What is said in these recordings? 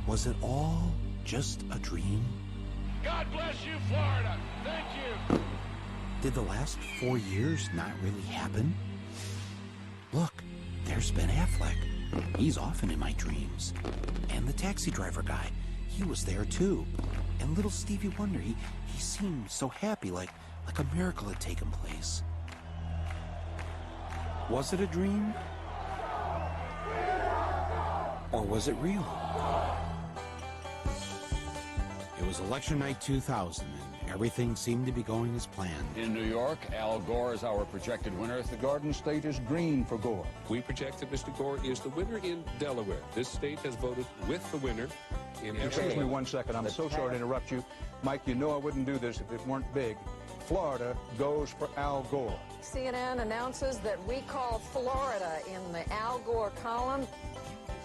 Was it all just a dream? God bless you, Florida. Thank you. Did the last 4 years not really happen? Look, there's Ben Affleck. He's often in my dreams. And the taxi driver guy, he was there too. And little Stevie Wonder, he seemed so happy, like a miracle had taken place. Was it a dream? Or was it real? It was election night 2000, and everything seemed to be going as planned. In New York, Al Gore is our projected winner. The Garden State is green for Gore. We project that Mr. Gore is the winner in Delaware. This state has voted with the winner in Excuse me 1 second. I'm so sorry to interrupt you. Mike, you know I wouldn't do this if it weren't big. Florida goes for Al Gore. CNN announces that we call Florida in the Al Gore column.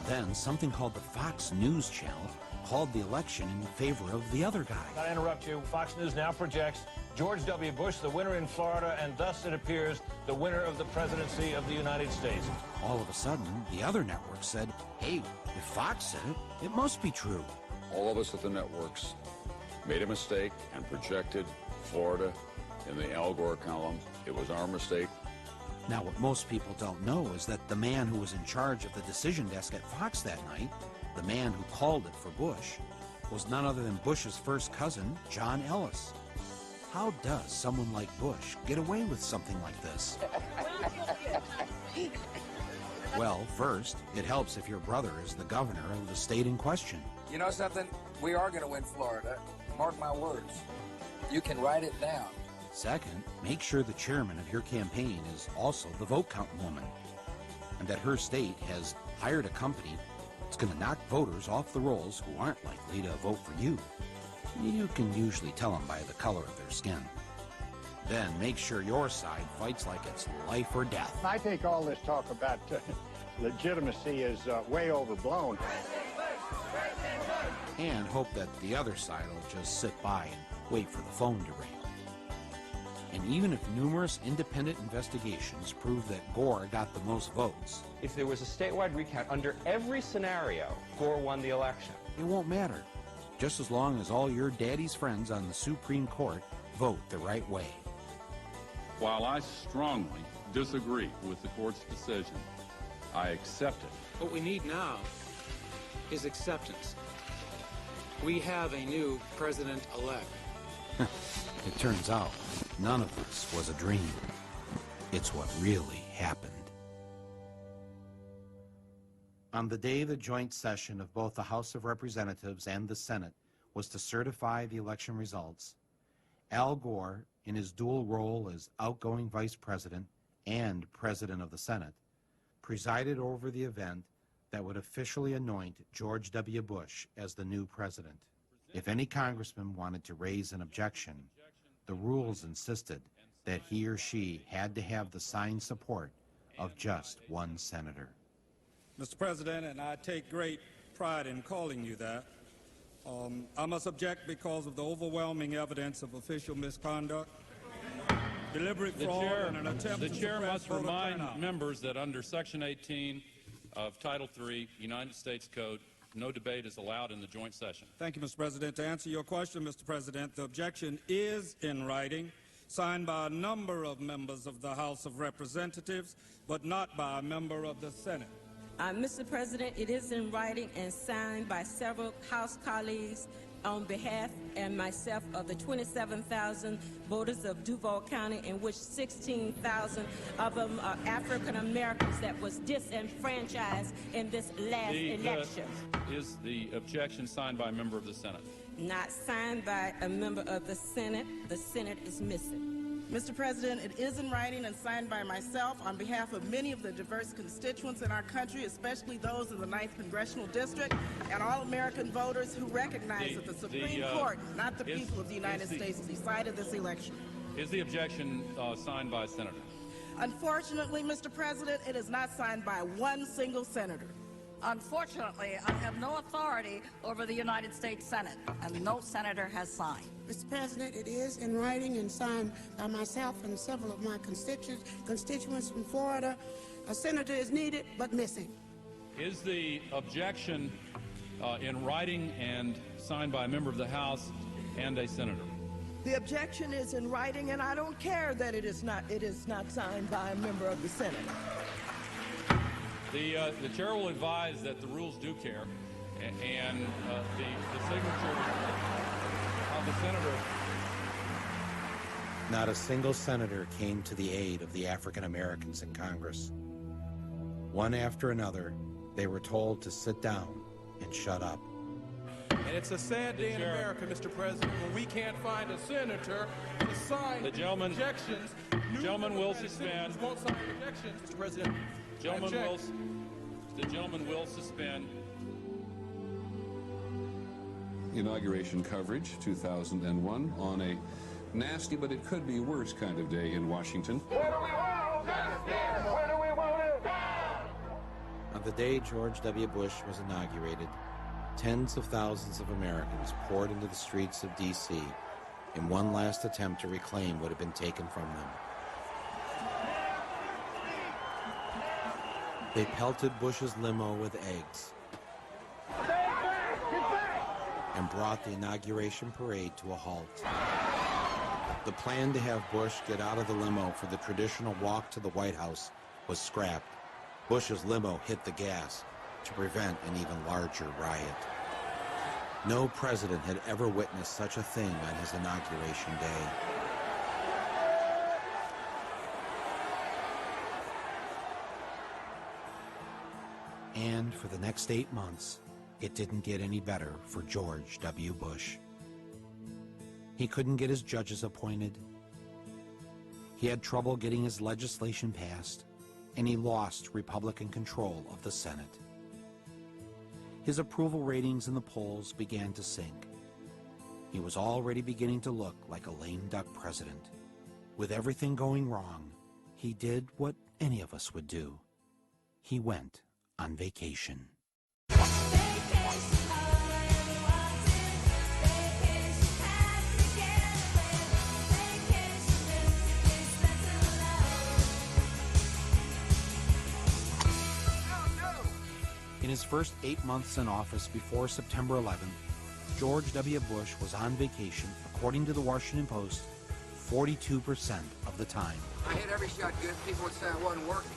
Then something called the Fox News Channel called the election in favor of the other guy. I interrupt you. Fox News now projects George W. Bush the winner in Florida, and thus it appears the winner of the presidency of the United States. All of a sudden, the other network said, hey, if Fox said it, it must be true. All of us at the networks made a mistake and projected Florida in the Al Gore column. It was our mistake. Now, what most people don't know is that the man who was in charge of the decision desk at Fox that night, the man who called it for Bush, was none other than Bush's first cousin, John Ellis. How does someone like Bush get away with something like this? Well, first, it helps if your brother is the governor of the state in question. You know something? We are going to win Florida. Mark my words. You can write it down. Second, make sure the chairman of your campaign is also the vote counting woman, and that her state has hired a company that's going to knock voters off the rolls who aren't likely to vote for you. You can usually tell them by the color of their skin. Then make sure your side fights like it's life or death. I think all this talk about legitimacy is way overblown. And hope that the other side will just sit by and wait for the phone to ring. And even if numerous independent investigations prove that Gore got the most votes, if there was a statewide recount under every scenario, Gore won the election. It won't matter, just as long as all your daddy's friends on the Supreme Court vote the right way. While I strongly disagree with the court's decision, I accept it. What we need now is acceptance. We have a new president-elect. It turns out none of this was a dream. It's what really happened. On the day the joint session of both the House of Representatives and the Senate was to certify the election results, Al Gore, in his dual role as outgoing vice president and president of the Senate, presided over the event that would officially anoint George W. Bush as the new president. If any congressman wanted to raise an objection, the rules insisted that he or she had to have the signed support of just one senator. Mr. President, and I take great pride in calling you that, I must object because of the overwhelming evidence of official misconduct, deliberate fraud, and an attempt to suppress voter turnout. The chair must remind members that under Section 18 of Title III, United States Code, no debate is allowed in the joint session. Thank you, Mr. President. To answer your question, Mr. President, the objection is in writing, signed by a number of members of the House of Representatives, but not by a member of the Senate. Mr. President, it is in writing and signed by several House colleagues on behalf and myself of the 27,000 voters of Duval County, in which 16,000 of them are African Americans that was disenfranchised in this last election. Is the objection signed by a member of the Senate? Not signed by a member of the Senate. The Senate is missing. Mr. President, it is in writing and signed by myself on behalf of many of the diverse constituents in our country, especially those in the 9th Congressional District, and all American voters who recognize that the Supreme Court, not the people of the United States, decided this election. Is the objection signed by a senator? Unfortunately, Mr. President, it is not signed by one single senator. Unfortunately, I have no authority over the United States Senate, and no senator has signed. Mr. President, it is in writing and signed by myself and several of my constituents from Florida. A senator is needed, but missing. Is the objection in writing and signed by a member of the House and a senator. The objection is in writing, and I don't care that it is not signed by a member of the Senate. The chair will advise that the rules do care, and the signature of the senator. Not a single senator came to the aid of the African Americans in Congress. One after another, they were told to sit down and shut up. And it's a sad day in America, Mr. President, when we can't find a senator to sign objections. The gentleman will suspend. Won't sign objections, Mr. President. The gentleman will suspend. Inauguration coverage, 2001, on a nasty but it could be worse kind of day in Washington. On the day George W. Bush was inaugurated, tens of thousands of Americans poured into the streets of D.C. in one last attempt to reclaim what had been taken from them. They pelted Bush's limo with eggs and brought the inauguration parade to a halt. The plan to have Bush get out of the limo for the traditional walk to the White House was scrapped. Bush's limo hit the gas to prevent an even larger riot. No president had ever witnessed such a thing on his inauguration day. And for the next 8 months, it didn't get any better for George W. Bush. He couldn't get his judges appointed. He had trouble getting his legislation passed, and he lost Republican control of the Senate. His approval ratings in the polls began to sink. He was already beginning to look like a lame duck president. With everything going wrong, he did what any of us would do. He went on vacation. In his first 8 months in office before September 11th, George W. Bush was on vacation, according to the Washington Post, 42% of the time. I hit every shot good. People would say I wasn't working.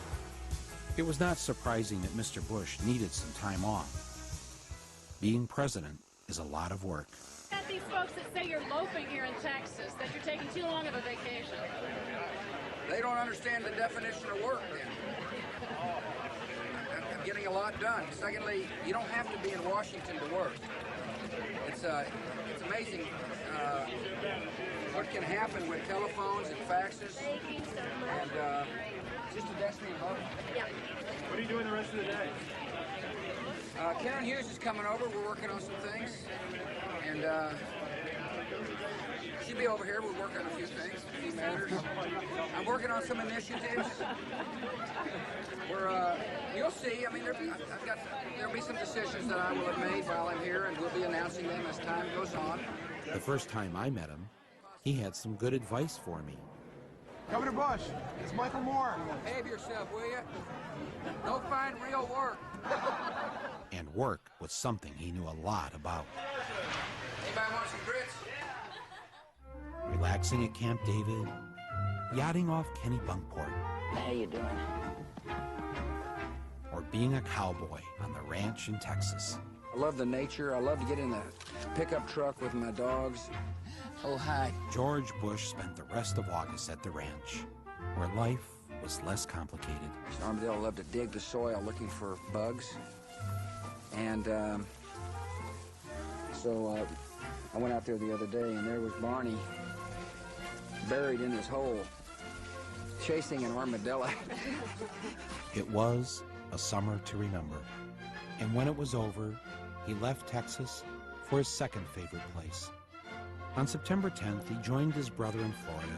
It was not surprising that Mr. Bush needed some time off. Being president is a lot of work. Got these folks that say you're loafing here in Texas, that you're taking too long of a vacation. They don't understand the definition of work then. I'm getting a lot done. Secondly, you don't have to be in Washington to work. It's amazing what can happen with telephones and faxes. And just a desk me and hug. Yeah. What are you doing the rest of the day? Karen Hughes is coming over. We're working on some things. And she'll be over here. We'll work on a few things, a few matters. I'm working on some initiatives. You'll see. I mean, there'll be some decisions that I will have made while I'm here, and we'll be announcing them as time goes on. The first time I met him, he had some good advice for me. Governor Bush, it's Michael Moore. Behave yourself, will you? Don't find real work. And work was something he knew a lot about. Anybody want some grits? Relaxing at Camp David, yachting off Kenny Bunkport. How you doing? Or being a cowboy on the ranch in Texas. I love the nature. I love to get in the pickup truck with my dogs. Oh, hi. George Bush spent the rest of August at the ranch, where life was less complicated. Armadillo loved to dig the soil looking for bugs. And so I went out there the other day, and there was Barney buried in his hole, chasing an armadillo. It was a summer to remember. And when it was over, he left Texas for his second favorite place. On September 10th, he joined his brother in Florida,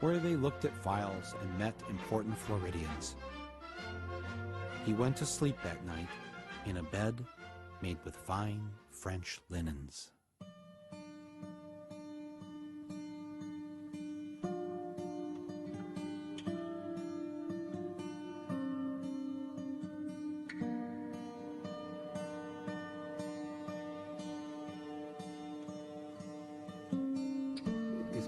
where they looked at files and met important Floridians. He went to sleep that night in a bed made with fine French linens.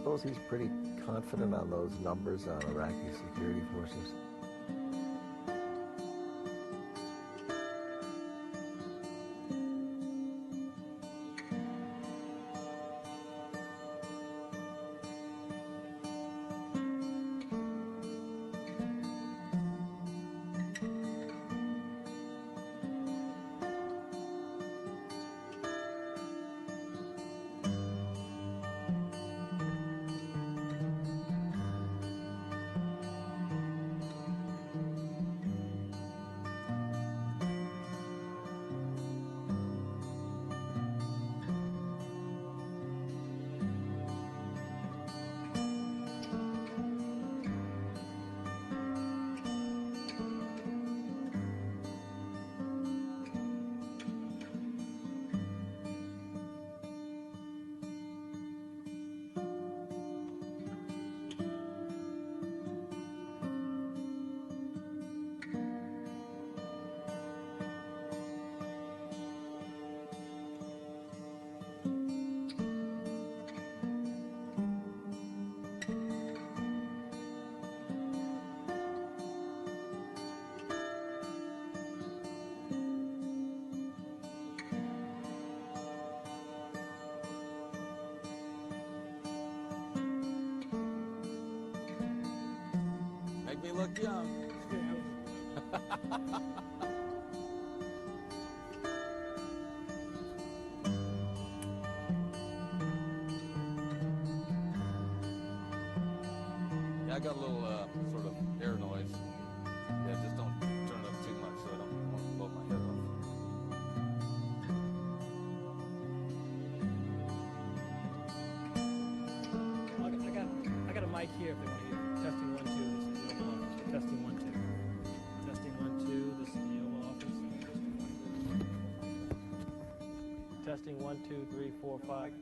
suppose he's pretty confident on those numbers on Iraqi security forces. Make me look young. Yeah, I got a little sort of air noise. Yeah, just don't turn it up too much so I don't want to blow my head off. I got a mic here if they want to hear. Testing 1 2. This is the Oval Office. Testing 1 2. Testing 1 2. This is the Oval Office. Testing 1 2 3 4 5.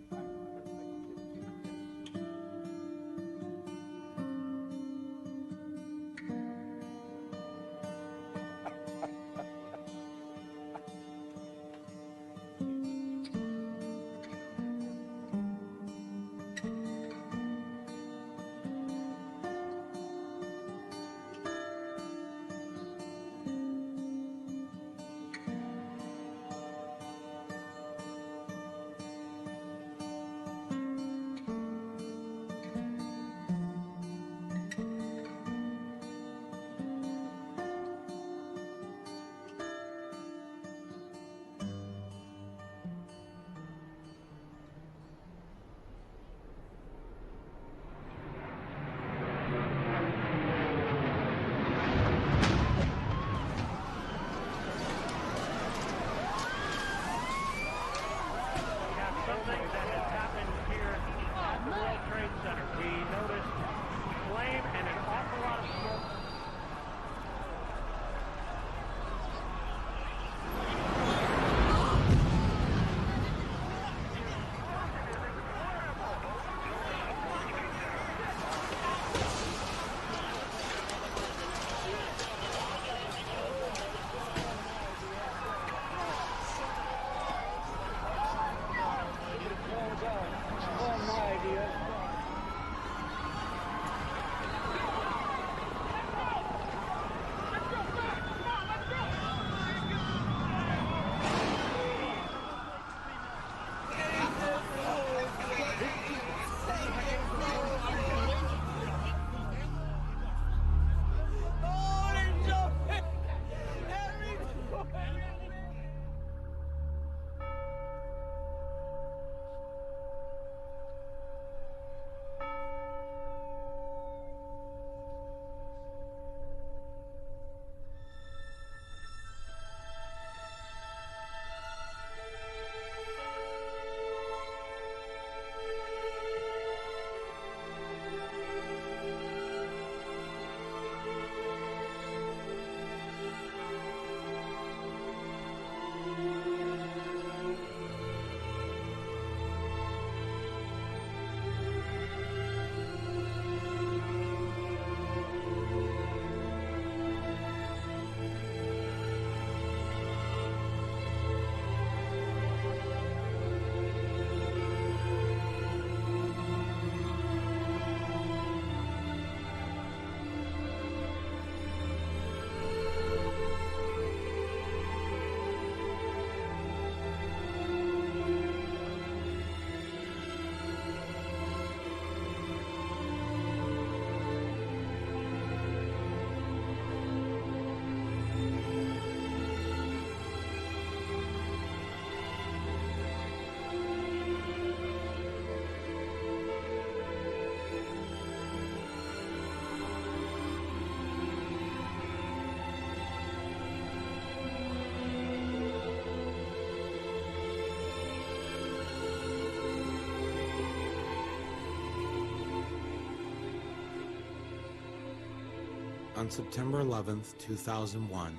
On September 11th, 2001,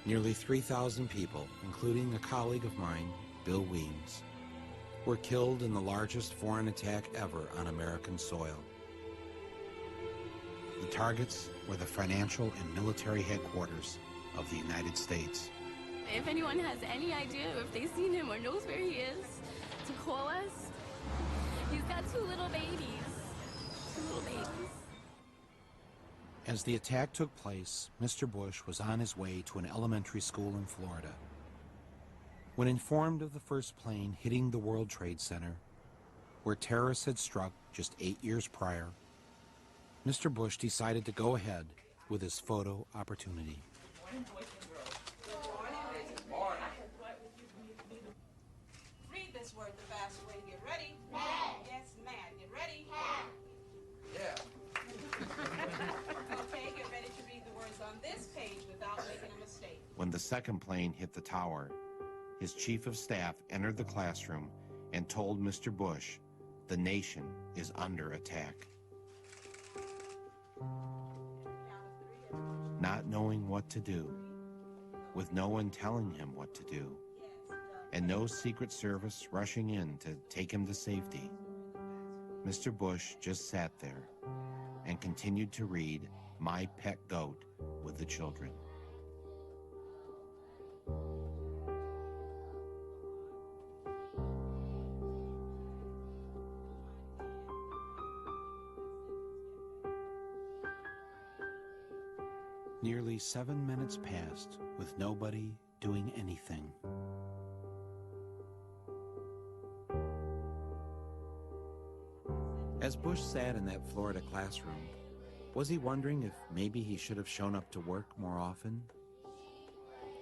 nearly 3,000 people, including a colleague of mine, Bill Weems, were killed in the largest foreign attack ever on American soil. The targets were the financial and military headquarters of the United States. If anyone has any idea, if they've seen him or knows where he is, to call us. He's got two little babies. As the attack took place, Mr. Bush was on his way to an elementary school in Florida. When informed of the first plane hitting the World Trade Center, where terrorists had struck just 8 years prior, Mr. Bush decided to go ahead with his photo opportunity. Read this word the fast way. Get ready. Yes, ma'am. Get ready. Okay, get ready to read the words on this page without making a mistake. When the second plane hit the tower, his chief of staff entered the classroom and told Mr. Bush, the nation is under attack. Not knowing what to do, with no one telling him what to do, and no Secret Service rushing in to take him to safety, Mr. Bush just sat there and continued to read My Pet Goat with the children. Nearly 7 minutes passed with nobody doing anything. As Bush sat in that Florida classroom, was he wondering if maybe he should have shown up to work more often?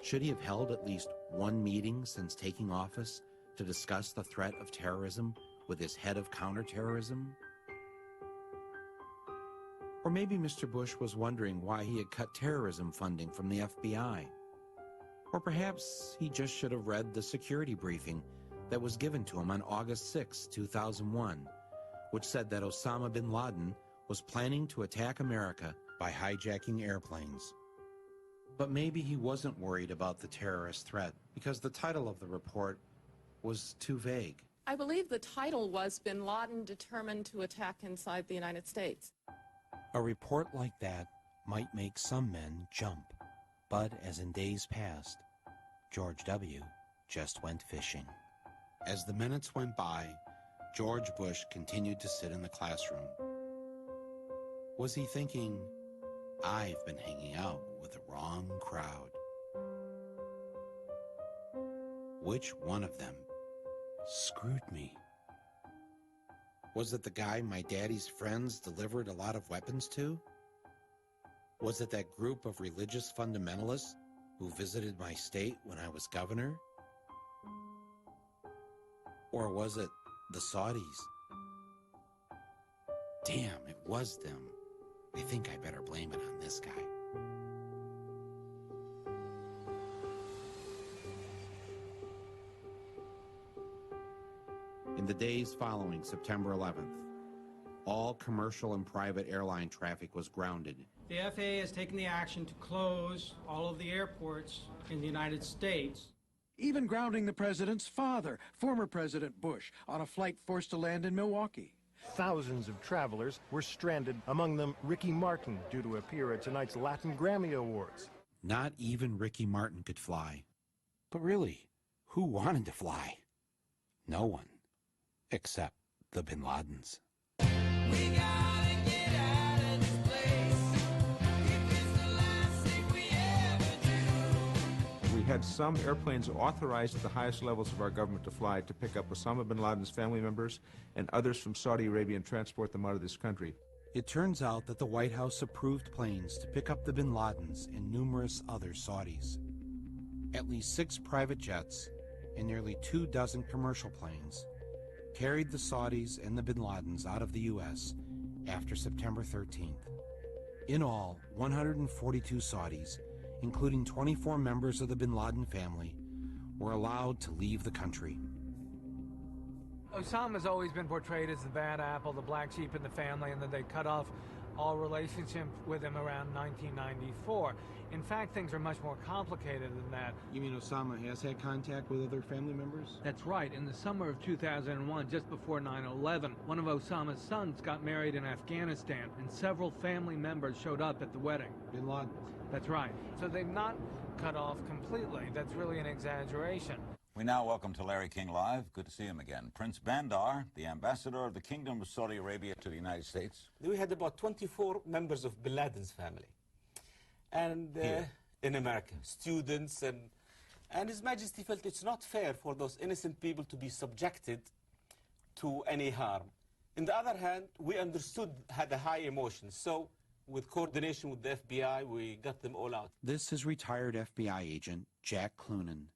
Should he have held at least one meeting since taking office to discuss the threat of terrorism with his head of counterterrorism? Or maybe Mr. Bush was wondering why he had cut terrorism funding from the FBI. Or perhaps he just should have read the security briefing that was given to him on August 6, 2001, which said that Osama bin Laden was planning to attack America by hijacking airplanes. But maybe he wasn't worried about the terrorist threat because the title of the report was too vague. I believe the title was Bin Laden Determined to Attack Inside the United States. A report like that might make some men jump, but as in days past, George W. just went fishing. As the minutes went by, George Bush continued to sit in the classroom. Was he thinking, I've been hanging out with the wrong crowd? Which one of them screwed me? Was it the guy my daddy's friends delivered a lot of weapons to? Was it that group of religious fundamentalists who visited my state when I was governor? Or was it the Saudis? Damn, it was them. I think I better blame it on this guy. In the days following September 11th, all commercial and private airline traffic was grounded. The FAA has taken the action to close all of the airports in the United States. Even grounding the president's father, former President Bush, on a flight forced to land in Milwaukee. Thousands of travelers were stranded, among them Ricky Martin, due to appear at tonight's Latin Grammy Awards. Not even Ricky Martin could fly. But really, who wanted to fly? No one. Except the Bin Ladens. We gotta get out of this place. If it's the last thing we ever do. We had some airplanes authorized at the highest levels of our government to fly to pick up Osama bin Laden's family members and others from Saudi Arabia and transport them out of this country. It turns out that the White House approved planes to pick up the Bin Ladens and numerous other Saudis. At least 6 private jets and nearly 24 commercial planes carried the Saudis and the Bin Ladens out of the U.S. after September 13th. In all, 142 Saudis, including 24 members of the Bin Laden family, were allowed to leave the country. Osama's always been portrayed as the bad apple, the black sheep in the family, and that they cut off all relationship with him around 1994. In fact, things are much more complicated than that. You mean Osama has had contact with other family members? That's right. In the summer of 2001, just before 9/11, one of Osama's sons got married in Afghanistan, and several family members showed up at the wedding. Bin Laden. That's right. So they've not cut off completely. That's really an exaggeration. We now welcome to Larry King Live. Good to see him again. Prince Bandar, the ambassador of the Kingdom of Saudi Arabia to the United States. We had about 24 members of Bin Laden's family. And in America, students, and His Majesty felt it's not fair for those innocent people to be subjected to any harm. On the other hand, we understood, had a high emotion, so with coordination with the FBI, we got them all out. This is retired FBI agent Jack Clunan.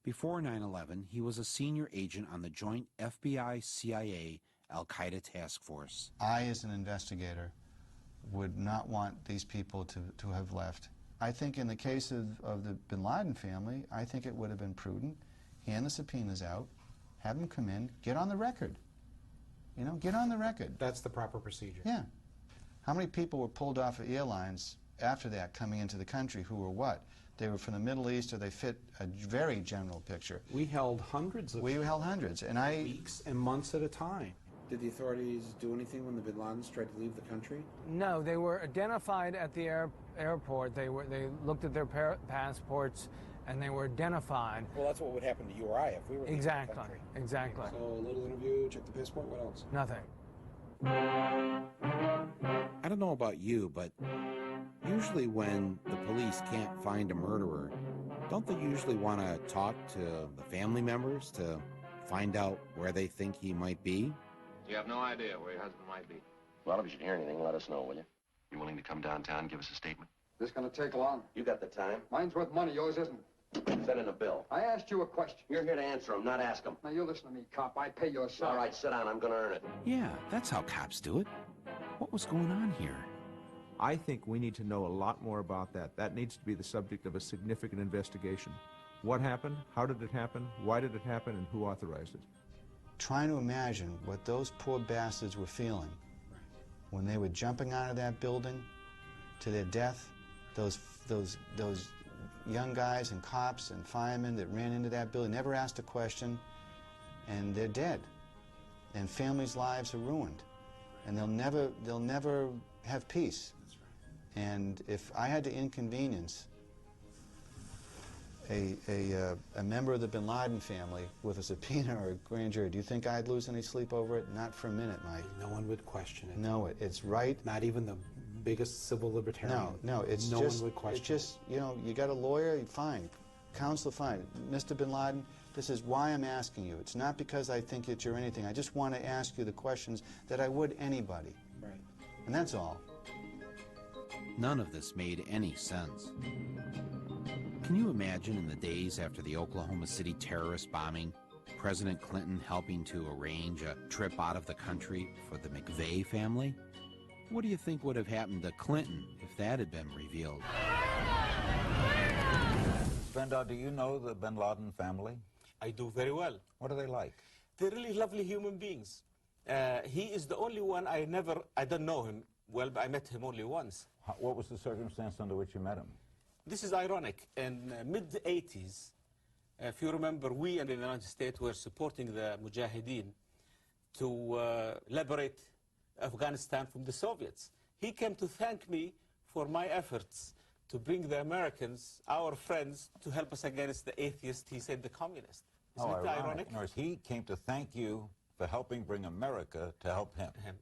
Before 9/11, he was a senior agent on the joint FBI-CIA Al-Qaeda task force. I, as an investigator, would not want these people to have left. I think in the case of the Bin Laden family, I think it would have been prudent. Hand the subpoenas out, have them come in, get on the record. You know, get on the record. That's the proper procedure. Yeah. How many people were pulled off of airlines after that coming into the country who were what? They were from the Middle East, or they fit a very general picture. We held hundreds of and weeks and months at a time. Did the authorities do anything when the Bin Ladens tried to leave the country? No, they were identified at the airport. They looked at their passports, and they were identified. Well, that's what would happen to you or I if we were leaving the country. Exactly. So a little interview, check the passport, what else? Nothing. I don't know about you, but usually when the police can't find a murderer, don't they usually want to talk to the family members to find out where they think he might be? You have no idea where your husband might be. Well, if you should hear anything, let us know, will you? You willing to come downtown and give us a statement? This gonna take long? You got the time. Mine's worth money, yours isn't. Send in a bill. I asked you a question. You're here to answer them, not ask them. Now, you listen to me, cop. I pay your salary. All right, sit down. I'm gonna earn it. Yeah, that's how cops do it. What was going on here? I think we need to know a lot more about that. That needs to be the subject of a significant investigation. What happened? How did it happen? Why did it happen? And who authorized it? Trying to imagine what those poor bastards were feeling when they were jumping out of that building to their death. Those young guys and cops and firemen that ran into that building, never asked a question, and they're dead. And families' lives are ruined. And they'll never have peace. And if I had to inconvenience a member of the Bin Laden family with a subpoena or a grand jury, do you think I'd lose any sleep over it? Not for a minute, Mike. No one would question it. No, it's right. Not even the biggest civil libertarian. No, it's no just, one would question it's just, you know, you got a lawyer, fine. Counselor, fine. Mr. Bin Laden, this is why I'm asking you. It's not because I think that you're anything. I just want to ask you the questions that I would anybody. Right. And that's all. None of this made any sense. Can you imagine in the days after the Oklahoma City terrorist bombing, President Clinton helping to arrange a trip out of the country for the McVeigh family? What do you think would have happened to Clinton if that had been revealed? Bandar, do you know the Bin Laden family? I do very well. What are they like? They're really lovely human beings. He is the only one I don't know him well, but I met him only once. What was the circumstance under which you met him? This is ironic. In mid-80s, if you remember, we in the United States were supporting the Mujahideen to liberate Afghanistan from the Soviets. He came to thank me for my efforts to bring the Americans, our friends, to help us against the atheists, he said the communists. Isn't it ironic? In other words, he came to thank you for helping bring America to help him.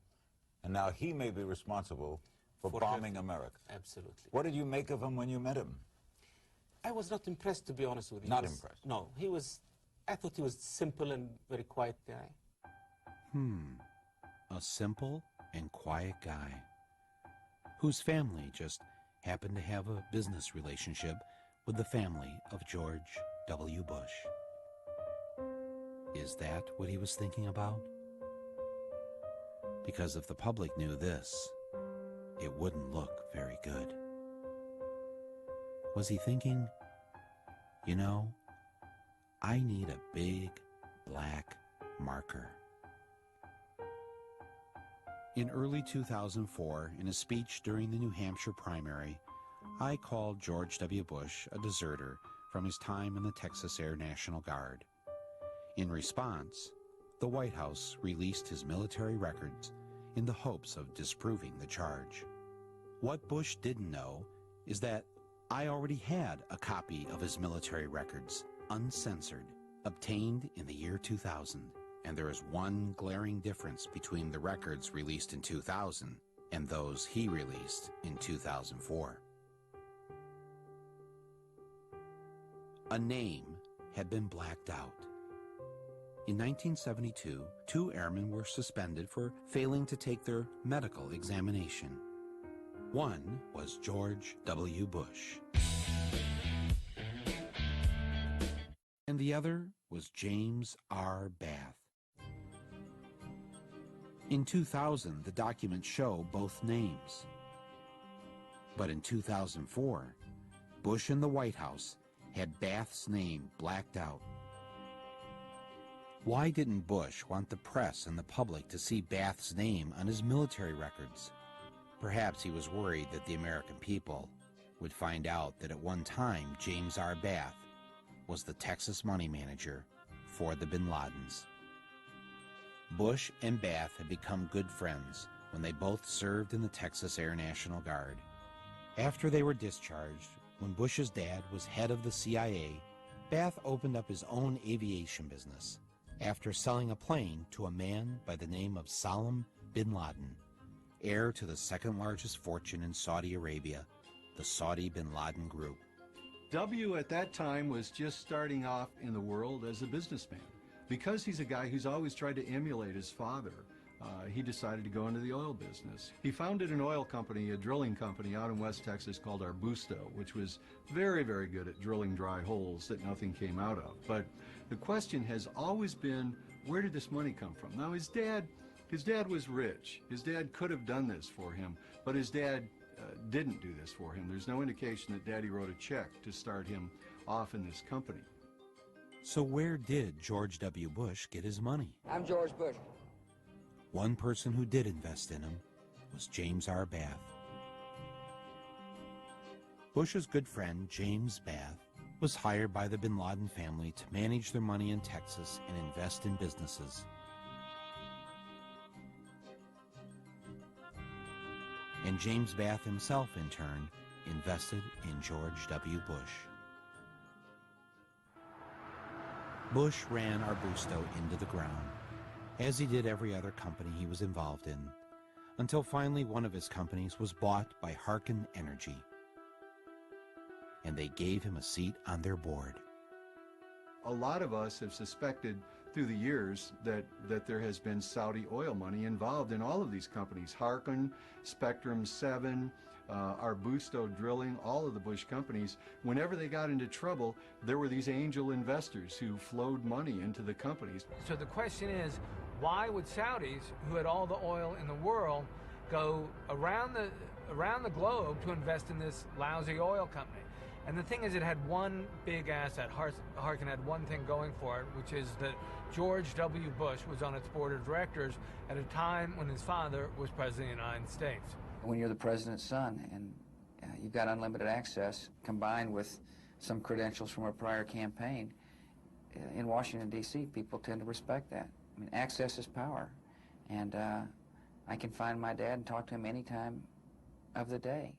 And now he may be responsible for bombing America. Absolutely. What did you make of him when you met him? I was not impressed, to be honest with you. Not impressed? No, I thought he was simple and very quiet guy. A simple and quiet guy whose family just happened to have a business relationship with the family of George W. Bush. Is that what he was thinking about? Because if the public knew this, it wouldn't look very good. Was he thinking, you know, I need a big black marker. In early 2004, in a speech during the New Hampshire primary, I called George W. Bush a deserter from his time in the Texas Air National Guard. In response, the White House released his military records in the hopes of disproving the charge. What Bush didn't know is that I already had a copy of his military records, uncensored, obtained in the year 2000. And there is one glaring difference between the records released in 2000 and those he released in 2004. A name had been blacked out. In 1972, 2 airmen were suspended for failing to take their medical examination. One was George W. Bush, and the other was James R. Bath. In 2000, the documents show both names. But in 2004, Bush and the White House had Bath's name blacked out. Why didn't Bush want the press and the public to see Bath's name on his military records? Perhaps he was worried that the American people would find out that at one time James R. Bath was the Texas money manager for the bin Ladens. Bush and Bath had become good friends when they both served in the Texas Air National Guard. After they were discharged, when Bush's dad was head of the CIA, Bath opened up his own aviation business after selling a plane to a man by the name of Salam bin Laden, heir to the second largest fortune in Saudi Arabia, the Saudi bin Laden Group. W at that time was just starting off in the world as a businessman. Because he's a guy who's always tried to emulate his father, he decided to go into the oil business. He founded an oil company, a drilling company out in West Texas called Arbusto, which was very, very good at drilling dry holes that nothing came out of. But the question has always been, where did this money come from? Now, his dad was rich. His dad could have done this for him, but his dad didn't do this for him. There's no indication that Daddy wrote a check to start him off in this company. So where did George W. Bush get his money? I'm George Bush. One person who did invest in him was James R. Bath. Bush's good friend, James Bath, was hired by the bin Laden family to manage their money in Texas and invest in businesses. And James Bath himself, in turn, invested in George W. Bush. Bush ran Arbusto into the ground, as he did every other company he was involved in, until finally one of his companies was bought by Harken Energy, and they gave him a seat on their board. A lot of us have suspected through the years that there has been Saudi oil money involved in all of these companies. Harken, Spectrum 7, Arbusto Drilling, all of the Bush companies. Whenever they got into trouble, there were these angel investors who flowed money into the companies. So the question is, why would Saudis, who had all the oil in the world, go around the globe to invest in this lousy oil company? And the thing is, it had one big asset. Harken had one thing going for it, which is that George W. Bush was on its board of directors at a time when his father was president of the United States. When you're the president's son and you've got unlimited access combined with some credentials from a prior campaign, in Washington, D.C., people tend to respect that. I mean, access is power. And I can find my dad and talk to him any time of the day.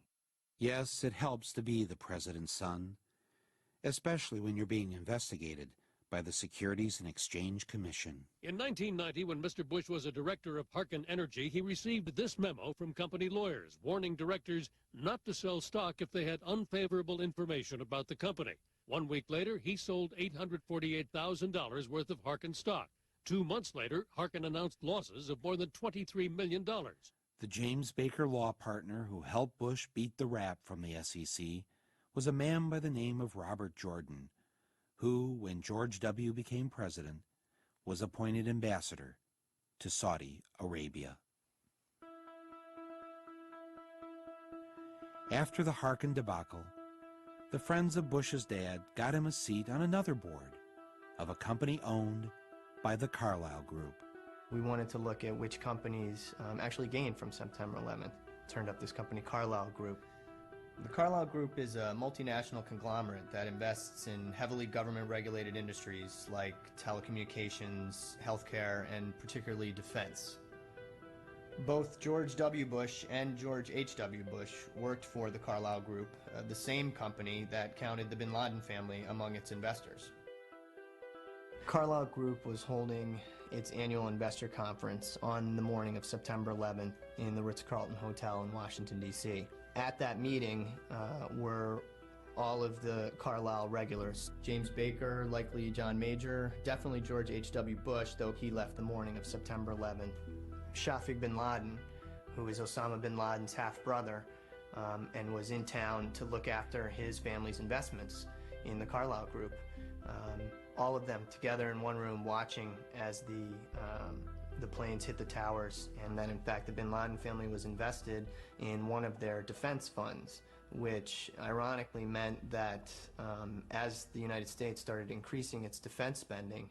Yes, it helps to be the president's son, especially when you're being investigated by the Securities and Exchange Commission. In 1990, when Mr. Bush was a director of Harken Energy, he received this memo from company lawyers warning directors not to sell stock if they had unfavorable information about the company. 1 week later, he sold $848,000 worth of Harken stock. 2 months later, Harken announced losses of more than $23 million. The James Baker law partner who helped Bush beat the rap from the SEC was a man by the name of Robert Jordan, who, when George W. became president, was appointed ambassador to Saudi Arabia. After the Harken debacle, the friends of Bush's dad got him a seat on another board of a company owned by the Carlyle Group. We wanted to look at which companies actually gained from September 11th. Turned up this company, Carlyle Group. The Carlyle Group is a multinational conglomerate that invests in heavily government-regulated industries like telecommunications, healthcare, and particularly defense. Both George W. Bush and George H.W. Bush worked for the Carlyle Group, the same company that counted the bin Laden family among its investors. Carlyle Group was holding its annual investor conference on the morning of September 11th in the Ritz-Carlton Hotel in Washington, D.C. At that meeting were all of the Carlyle regulars. James Baker, likely John Major, definitely George H.W. Bush, though he left the morning of September 11th. Shafiq bin Laden, who is Osama bin Laden's half-brother, and was in town to look after his family's investments in the Carlyle Group. All of them together in one room watching as the planes hit the towers, and that in fact the bin Laden family was invested in one of their defense funds, which ironically meant that as the United States started increasing its defense spending,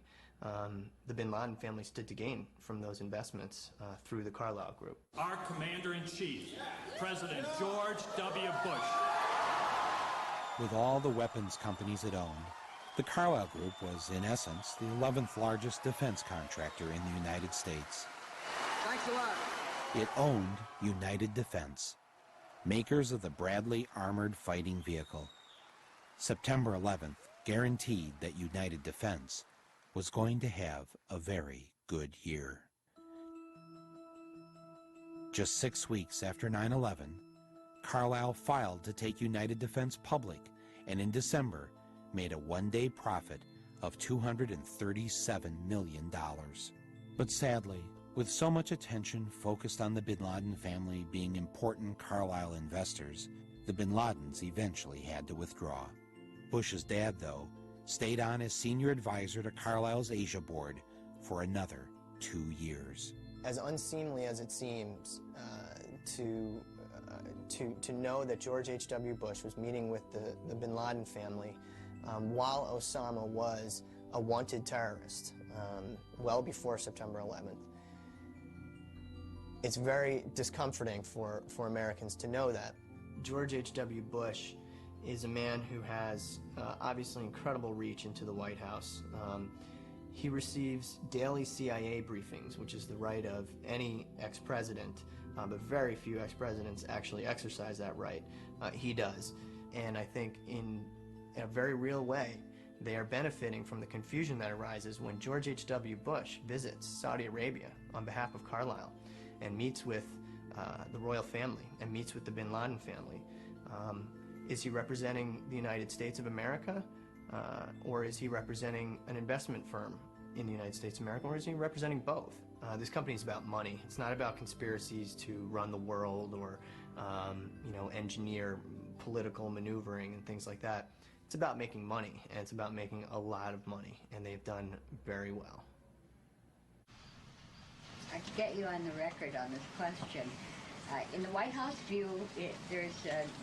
the bin Laden family stood to gain from those investments through the Carlyle Group. Our Commander-in-Chief, President George W. Bush. With all the weapons companies it owned, the Carlyle Group was, in essence, the 11th largest defense contractor in the United States. Thanks a lot. It owned United Defense, makers of the Bradley Armored Fighting Vehicle. September 11th guaranteed that United Defense was going to have a very good year. Just 6 weeks after 9/11, Carlyle filed to take United Defense public, and in December made a one-day profit of $237 million. But sadly, with so much attention focused on the bin Laden family being important Carlyle investors, the bin Ladens eventually had to withdraw. Bush's dad, though, stayed on as senior advisor to Carlyle's Asia board for another 2 years. As unseemly as it seems to know that George H.W. Bush was meeting with the bin Laden family while Osama was a wanted terrorist, well before September 11th. It's very discomforting for Americans to know that. George H.W. Bush is a man who has obviously incredible reach into the White House. He receives daily CIA briefings, which is the right of any ex-president, but very few ex-presidents actually exercise that right. He does. And I think in a very real way, they are benefiting from the confusion that arises when George H.W. Bush visits Saudi Arabia on behalf of Carlyle and meets with the royal family and meets with the bin Laden family. Is he representing the United States of America, or is he representing an investment firm in the United States of America, or is he representing both? This company is about money. It's not about conspiracies to run the world or engineer political maneuvering and things like that. It's about making money, and it's about making a lot of money, and they've done very well. I can get you on the record on this question. In the White House view, there's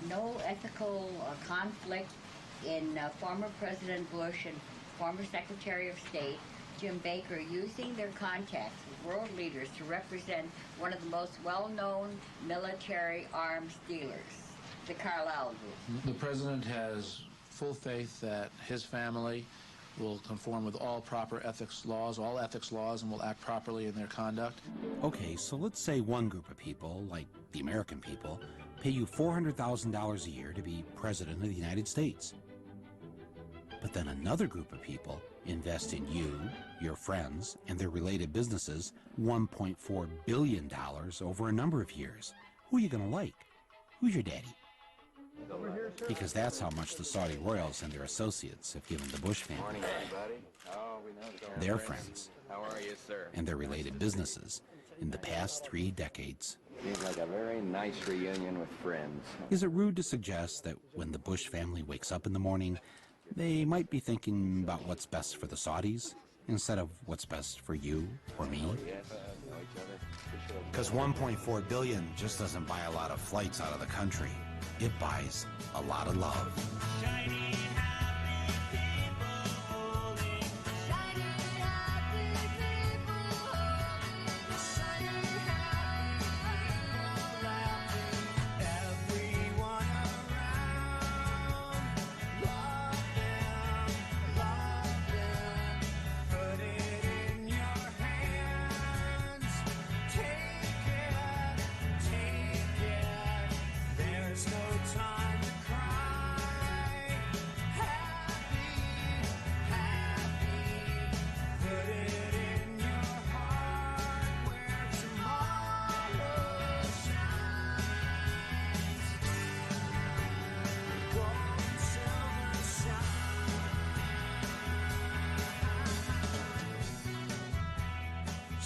no ethical conflict in former President Bush and former Secretary of State Jim Baker using their contacts with world leaders to represent one of the most well-known military arms dealers, the Carlyle Group. The President has full faith that his family will conform with all proper ethics laws, and will act properly in their conduct. Okay, so let's say one group of people, like the American people, pay you $400,000 a year to be President of the United States. But then another group of people invest in you, your friends, and their related businesses $1.4 billion over a number of years. Who are you going to like? Who's your daddy? Because that's how much the Saudi royals and their associates have given the Bush family. Morning, everybody. Oh, we know it's Their friends. How are you, sir? And their related businesses in the past 3 decades. Seems like a very nice reunion with friends. Is it rude to suggest that when the Bush family wakes up in the morning, they might be thinking about what's best for the Saudis instead of what's best for you or me? Because $1.4 billion just doesn't buy a lot of flights out of the country. It buys a lot of love.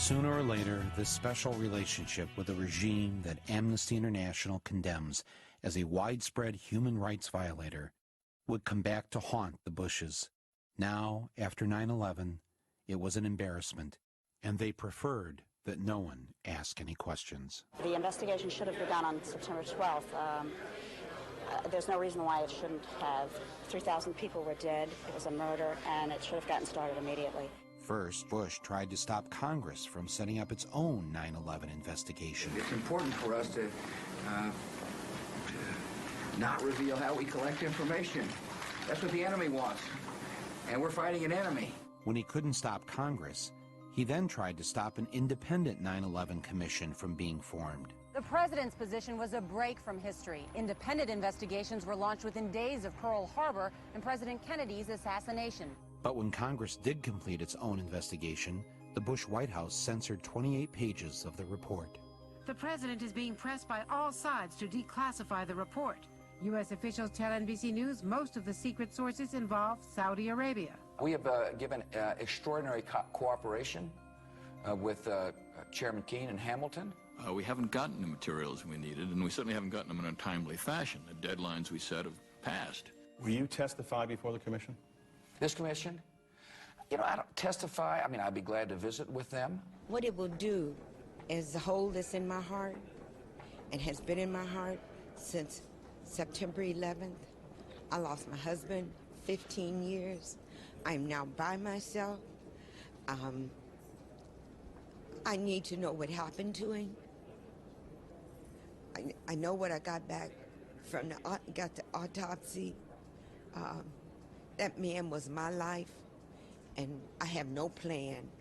Sooner or later, this special relationship with a regime that Amnesty International condemns as a widespread human rights violator would come back to haunt the Bushes. Now, after 9/11, it was an embarrassment, and they preferred that no one ask any questions. The investigation should have begun on September 12th. There's no reason why it shouldn't have. 3,000 people were dead. It was a murder, and it should have gotten started immediately. First, Bush tried to stop Congress from setting up its own 9/11 investigation. It's important for us to not reveal how we collect information. That's what the enemy wants, and we're fighting an enemy. When he couldn't stop Congress, he then tried to stop an independent 9/11 commission from being formed. The president's position was a break from history. Independent investigations were launched within days of Pearl Harbor and President Kennedy's assassination. But when Congress did complete its own investigation, the Bush White House censored 28 pages of the report. The president is being pressed by all sides to declassify the report. U.S. officials tell NBC News most of the secret sources involve Saudi Arabia. We have given extraordinary cooperation with Chairman Keane and Hamilton. We haven't gotten the materials we needed, and we certainly haven't gotten them in a timely fashion. The deadlines we set have passed. Will you testify before the commission? This commission? You know, I don't testify. I mean, I'd be glad to visit with them. What it will do is hold this in my heart, and has been in my heart since September 11th. I lost my husband, 15 years. I'm now by myself. I need to know what happened to him. I know what I got back from the autopsy. That man was my life, and I have no plan.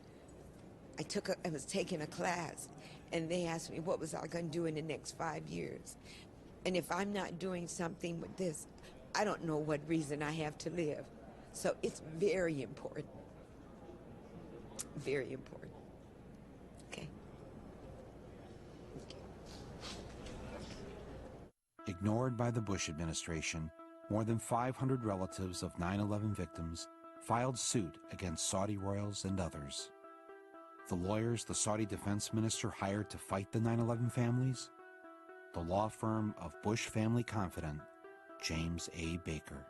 I was taking a class, and they asked me what was I going to do in the next 5 years. And if I'm not doing something with this, I don't know what reason I have to live. So it's very important. Very important. Okay. Ignored by the Bush administration, more than 500 relatives of 9/11 victims filed suit against Saudi royals and others. The lawyers the Saudi defense minister hired to fight the 9/11 families? The law firm of Bush family confidant, James A. Baker.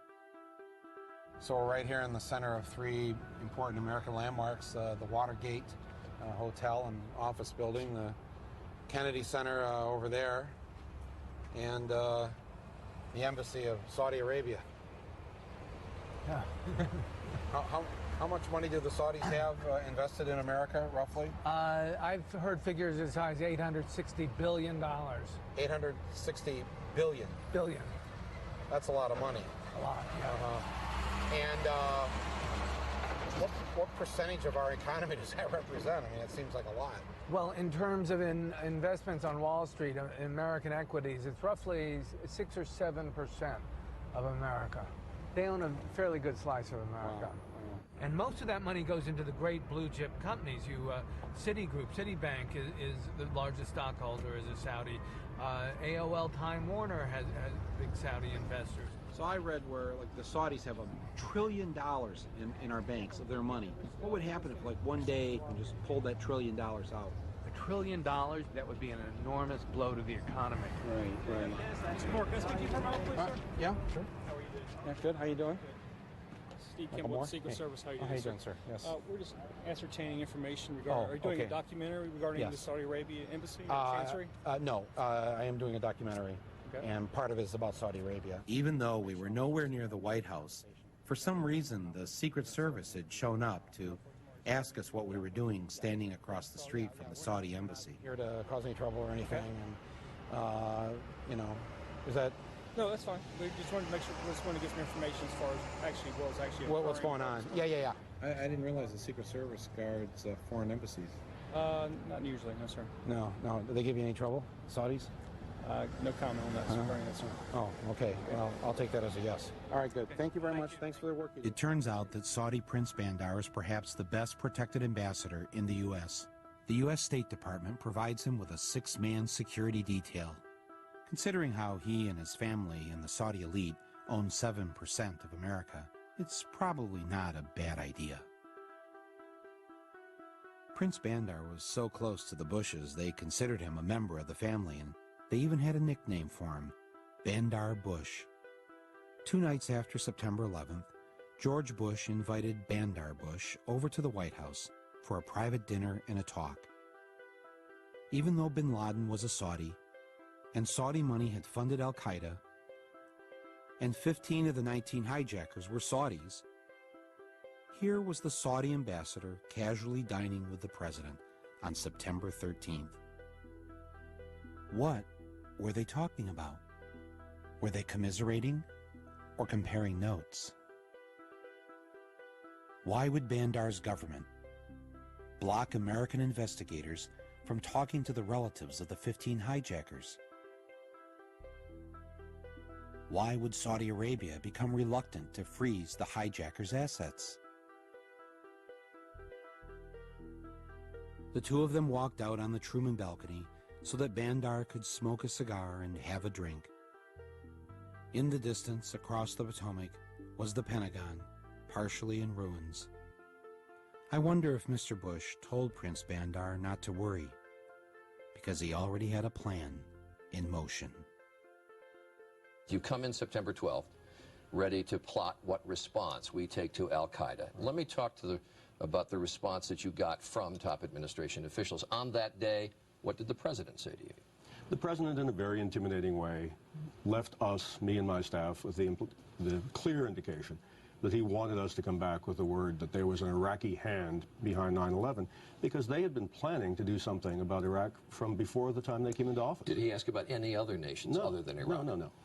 So we're right here in the center of three important American landmarks, the Watergate Hotel and office building, the Kennedy Center over there, and the Embassy of Saudi Arabia. Yeah. How much money do the Saudis have invested in America, roughly? I've heard figures as high as $860 billion. 860 billion. Billion. That's a lot of money. A lot, yeah. And what percentage of our economy does that represent? I mean, it seems like a lot. Well, in terms of investments on Wall Street, in American equities, it's roughly 6 or 7% of America. They own a fairly good slice of America. Wow. And most of that money goes into the great blue chip companies. Citigroup, Citibank is the largest stockholder, is a Saudi. AOL Time Warner has big Saudi investors. So I read where like the Saudis have $1 trillion in our banks of their money. What would happen if like one day we just pulled that $1 trillion out? $1 trillion, that would be an enormous blow to the economy. Right. Mr. Moore, can I speak to you for a moment, please, sir? Yeah, sure. How are you doing? Yeah, good. How you doing? Steve Kimball, the Secret Service. How are you doing, How you doing, sir? Yes. We're just ascertaining information regarding. Are you doing a documentary regarding the Saudi Arabia embassy or chancery? No, I am doing a documentary, and part of it is about Saudi Arabia. Even though we were nowhere near the White House, for some reason the Secret Service had shown up to ask us what we were doing standing across the street from the Saudi embassy. Here to cause any trouble or anything, and is that? No, that's fine. We just wanted to make sure. We just wanted to get some information as far as what was actually. What's going on? Yeah. I didn't realize the Secret Service guards foreign embassies. Not usually, no, sir. No. Did they give you any trouble, Saudis? No comment on that, regarding that, sir. Oh, okay. Well, I'll take that as a yes. All right, good. Thank you very much. Thanks for the work. It turns out that Saudi Prince Bandar is perhaps the best protected ambassador in the U.S. The U.S. State Department provides him with a 6-man security detail. Considering how he and his family and the Saudi elite own 7% of America, it's probably not a bad idea. Prince Bandar was so close to the Bushes, they considered him a member of the family, and they even had a nickname for him, Bandar Bush. 2 nights after September 11th, George Bush invited Bandar Bush over to the White House for a private dinner and a talk. Even though bin Laden was a Saudi, and Saudi money had funded al-Qaeda, and 15 of the 19 hijackers were Saudis, here was the Saudi ambassador casually dining with the president on September 13th. What were they talking about? Were they commiserating or comparing notes? Why would Bandar's government block American investigators from talking to the relatives of the 15 hijackers? Why would Saudi Arabia become reluctant to freeze the hijackers' assets? The two of them walked out on the Truman balcony so that Bandar could smoke a cigar and have a drink. In the distance, across the Potomac, was the Pentagon, partially in ruins. I wonder if Mr. Bush told Prince Bandar not to worry, because he already had a plan in motion. You come in September 12th, ready to plot what response we take to al-Qaeda. Let me talk about the response that you got from top administration officials. On that day, what did the president say to you? The president, in a very intimidating way, left us, me and my staff, with the clear indication that he wanted us to come back with the word that there was an Iraqi hand behind 9/11, because they had been planning to do something about Iraq from before the time they came into office. Did he ask about any other nations other than Iraq?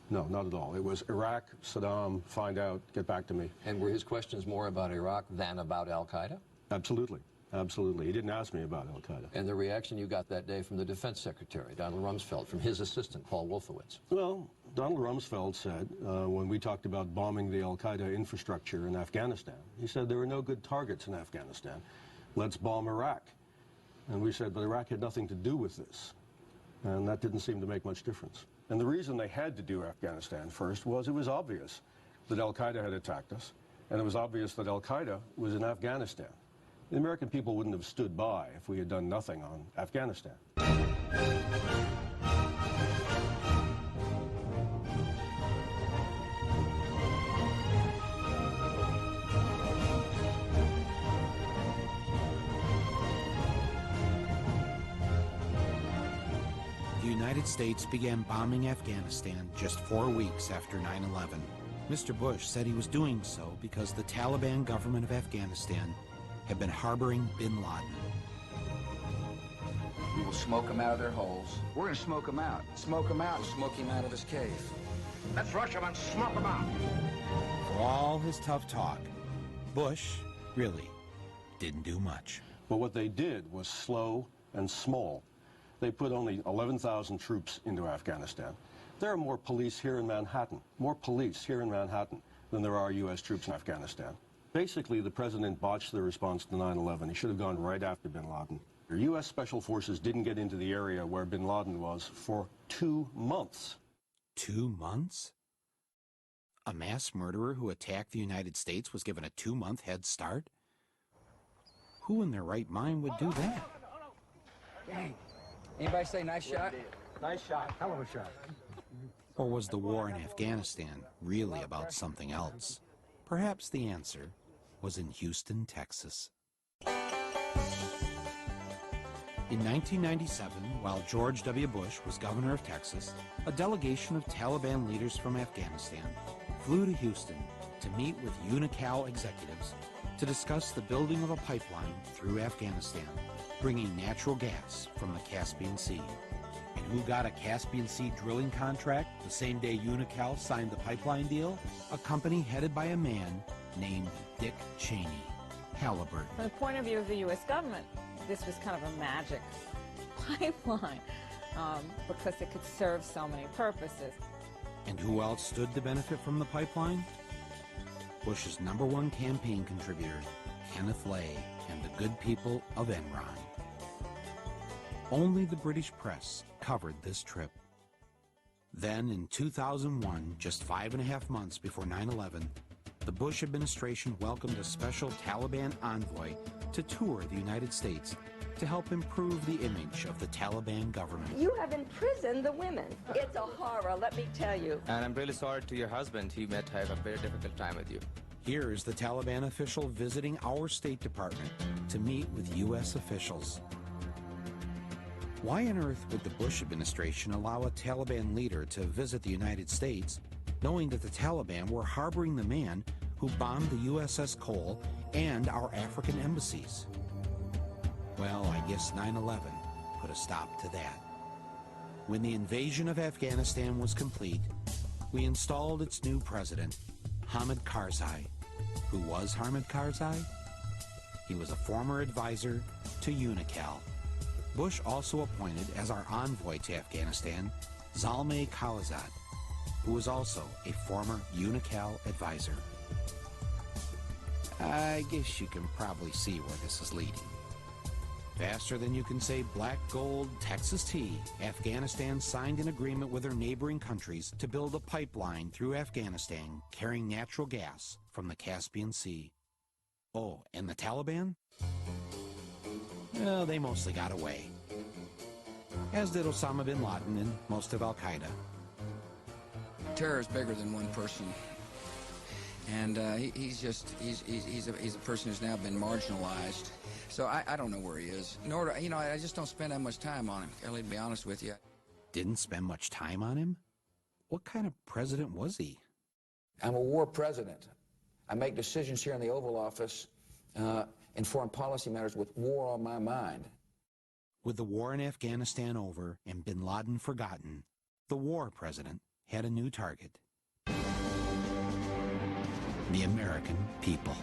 No, not at all. It was Iraq, Saddam, find out, get back to me. And were his questions more about Iraq than about al-Qaeda? Absolutely. Absolutely. He didn't ask me about al-Qaeda. And the reaction you got that day from the Defense Secretary, Donald Rumsfeld, from his assistant, Paul Wolfowitz? Well, Donald Rumsfeld said, when we talked about bombing the al-Qaeda infrastructure in Afghanistan, he said there were no good targets in Afghanistan. Let's bomb Iraq. And we said, but Iraq had nothing to do with this. And that didn't seem to make much difference. And the reason they had to do Afghanistan first was it was obvious that al-Qaeda had attacked us, and it was obvious that al-Qaeda was in Afghanistan. The American people wouldn't have stood by if we had done nothing on Afghanistan. The United States began bombing Afghanistan just 4 weeks after 9/11. Mr. Bush said he was doing so because the Taliban government of Afghanistan had been harboring bin Laden. We will smoke them out of their holes. We're going to smoke them out. Smoke them out. We'll smoke him out of his cave. Let's rush him and smoke him out. For all his tough talk, Bush really didn't do much. But what they did was slow and small. They put only 11,000 troops into Afghanistan. There are more police here in Manhattan, than there are U.S. troops in Afghanistan. Basically, the president botched the response to 9/11. He should have gone right after bin Laden. The U.S. Special Forces didn't get into the area where bin Laden was for 2 months. 2 months? A mass murderer who attacked the United States was given a 2-month head start? Who in their right mind would do that? Dang. Anybody say nice shot? Nice shot. Hell of a shot. Or was the war in Afghanistan really about something else? Perhaps the answer was in Houston, Texas. In 1997, while George W. Bush was governor of Texas, a delegation of Taliban leaders from Afghanistan flew to Houston to meet with Unocal executives to discuss the building of a pipeline through Afghanistan, bringing natural gas from the Caspian Sea. And who got a Caspian Sea drilling contract the same day Unocal signed the pipeline deal? A company headed by a man named Dick Cheney, Halliburton. From the point of view of the U.S. government, this was kind of a magic pipeline because it could serve so many purposes. And who else stood to benefit from the pipeline? Bush's #1 campaign contributor, Kenneth Lay, and the good people of Enron. Only the British press covered this trip. Then, in 2001, just 5.5 months before 9/11, the Bush administration welcomed a special Taliban envoy to tour the United States to help improve the image of the Taliban government. You have imprisoned the women. It's a horror, let me tell you. And I'm really sorry to your husband. He might have a very difficult time with you. Here's the Taliban official visiting our State Department to meet with U.S. officials. Why on earth would the Bush administration allow a Taliban leader to visit the United States, knowing that the Taliban were harboring the man who bombed the USS Cole and our African embassies? Well, I guess 9/11 put a stop to that. When the invasion of Afghanistan was complete, we installed its new president, Hamid Karzai. Who was Hamid Karzai? He was a former advisor to UNICAL. Bush also appointed as our envoy to Afghanistan, Zalmay Khalilzad, who was also a former UNICAL advisor. I guess you can probably see where this is leading. Faster than you can say black gold Texas tea, Afghanistan signed an agreement with their neighboring countries to build a pipeline through Afghanistan carrying natural gas from the Caspian Sea. Oh, and the Taliban? Well, they mostly got away. As did Osama bin Laden and most of Al-Qaeda. Terror is bigger than one person. And he's a person who's now been marginalized. So I don't know where he is. Nor, I just don't spend that much time on him, Kelly, to be honest with you. Didn't spend much time on him? What kind of president was he? I'm a war president. I make decisions here in the Oval Office in foreign policy matters with war on my mind. With the war in Afghanistan over and bin Laden forgotten, the war president had a new target. The American people.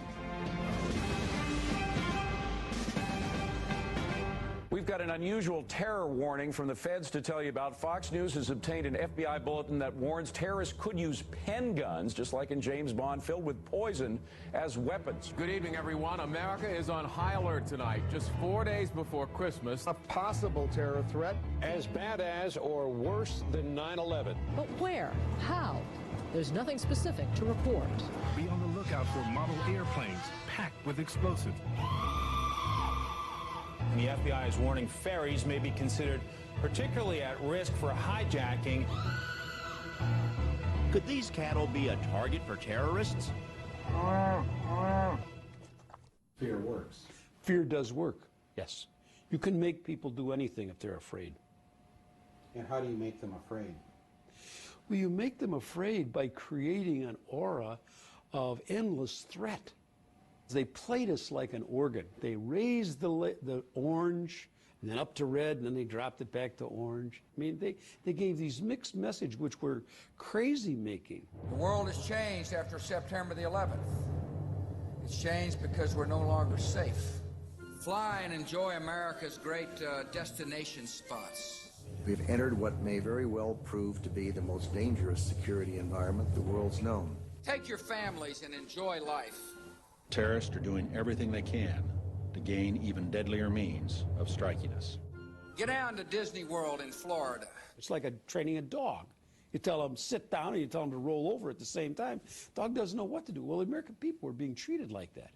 We've got an unusual terror warning from the feds to tell you about. Fox News has obtained an FBI bulletin that warns terrorists could use pen guns, just like in James Bond, filled with poison as weapons. Good evening, everyone. America is on high alert tonight, just 4 days before Christmas. A possible terror threat as bad as or worse than 9/11. But where? How? There's nothing specific to report. Be on the lookout for model airplanes packed with explosives. And the FBI is warning ferries may be considered particularly at risk for hijacking. Could these cattle be a target for terrorists? Fear works. Fear does work, yes. You can make people do anything if they're afraid. And how do you make them afraid? Well, you make them afraid by creating an aura of endless threat. They played us like an organ. They raised the orange, and then up to red, and then they dropped it back to orange. I mean, they gave these mixed messages which were crazy-making. The world has changed after September the 11th. It's changed because we're no longer safe. Fly and enjoy America's great destination spots. We've entered what may very well prove to be the most dangerous security environment the world's known. Take your families and enjoy life. Terrorists are doing everything they can to gain even deadlier means of striking us. Get down to Disney World in Florida. It's like training a dog. You tell them sit down and you tell them to roll over at the same time. Dog doesn't know what to do. Well, the American people were being treated like that.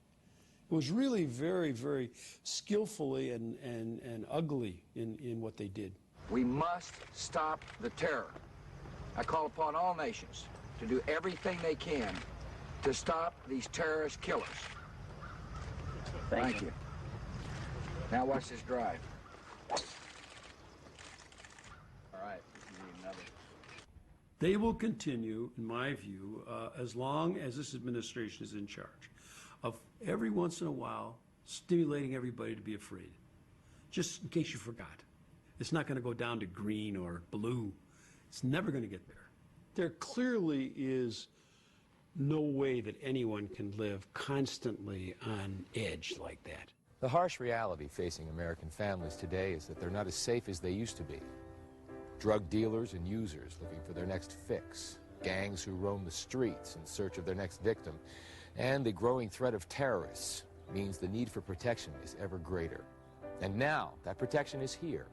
It was really very, very skillfully and ugly in what they did. We must stop the terror. I call upon all nations to do everything they can to stop these terrorist killers. Thank you. Now watch this drive. All right, we need another. They will continue, in my view, as long as this administration is in charge, of every once in a while stimulating everybody to be afraid. Just in case you forgot. It's not going to go down to green or blue. It's never going to get there. There clearly is no way that anyone can live constantly on edge like that. The harsh reality facing American families today is that they're not as safe as they used to be. Drug dealers and users looking for their next fix, gangs who roam the streets in search of their next victim, and the growing threat of terrorists means the need for protection is ever greater. And now that protection is here.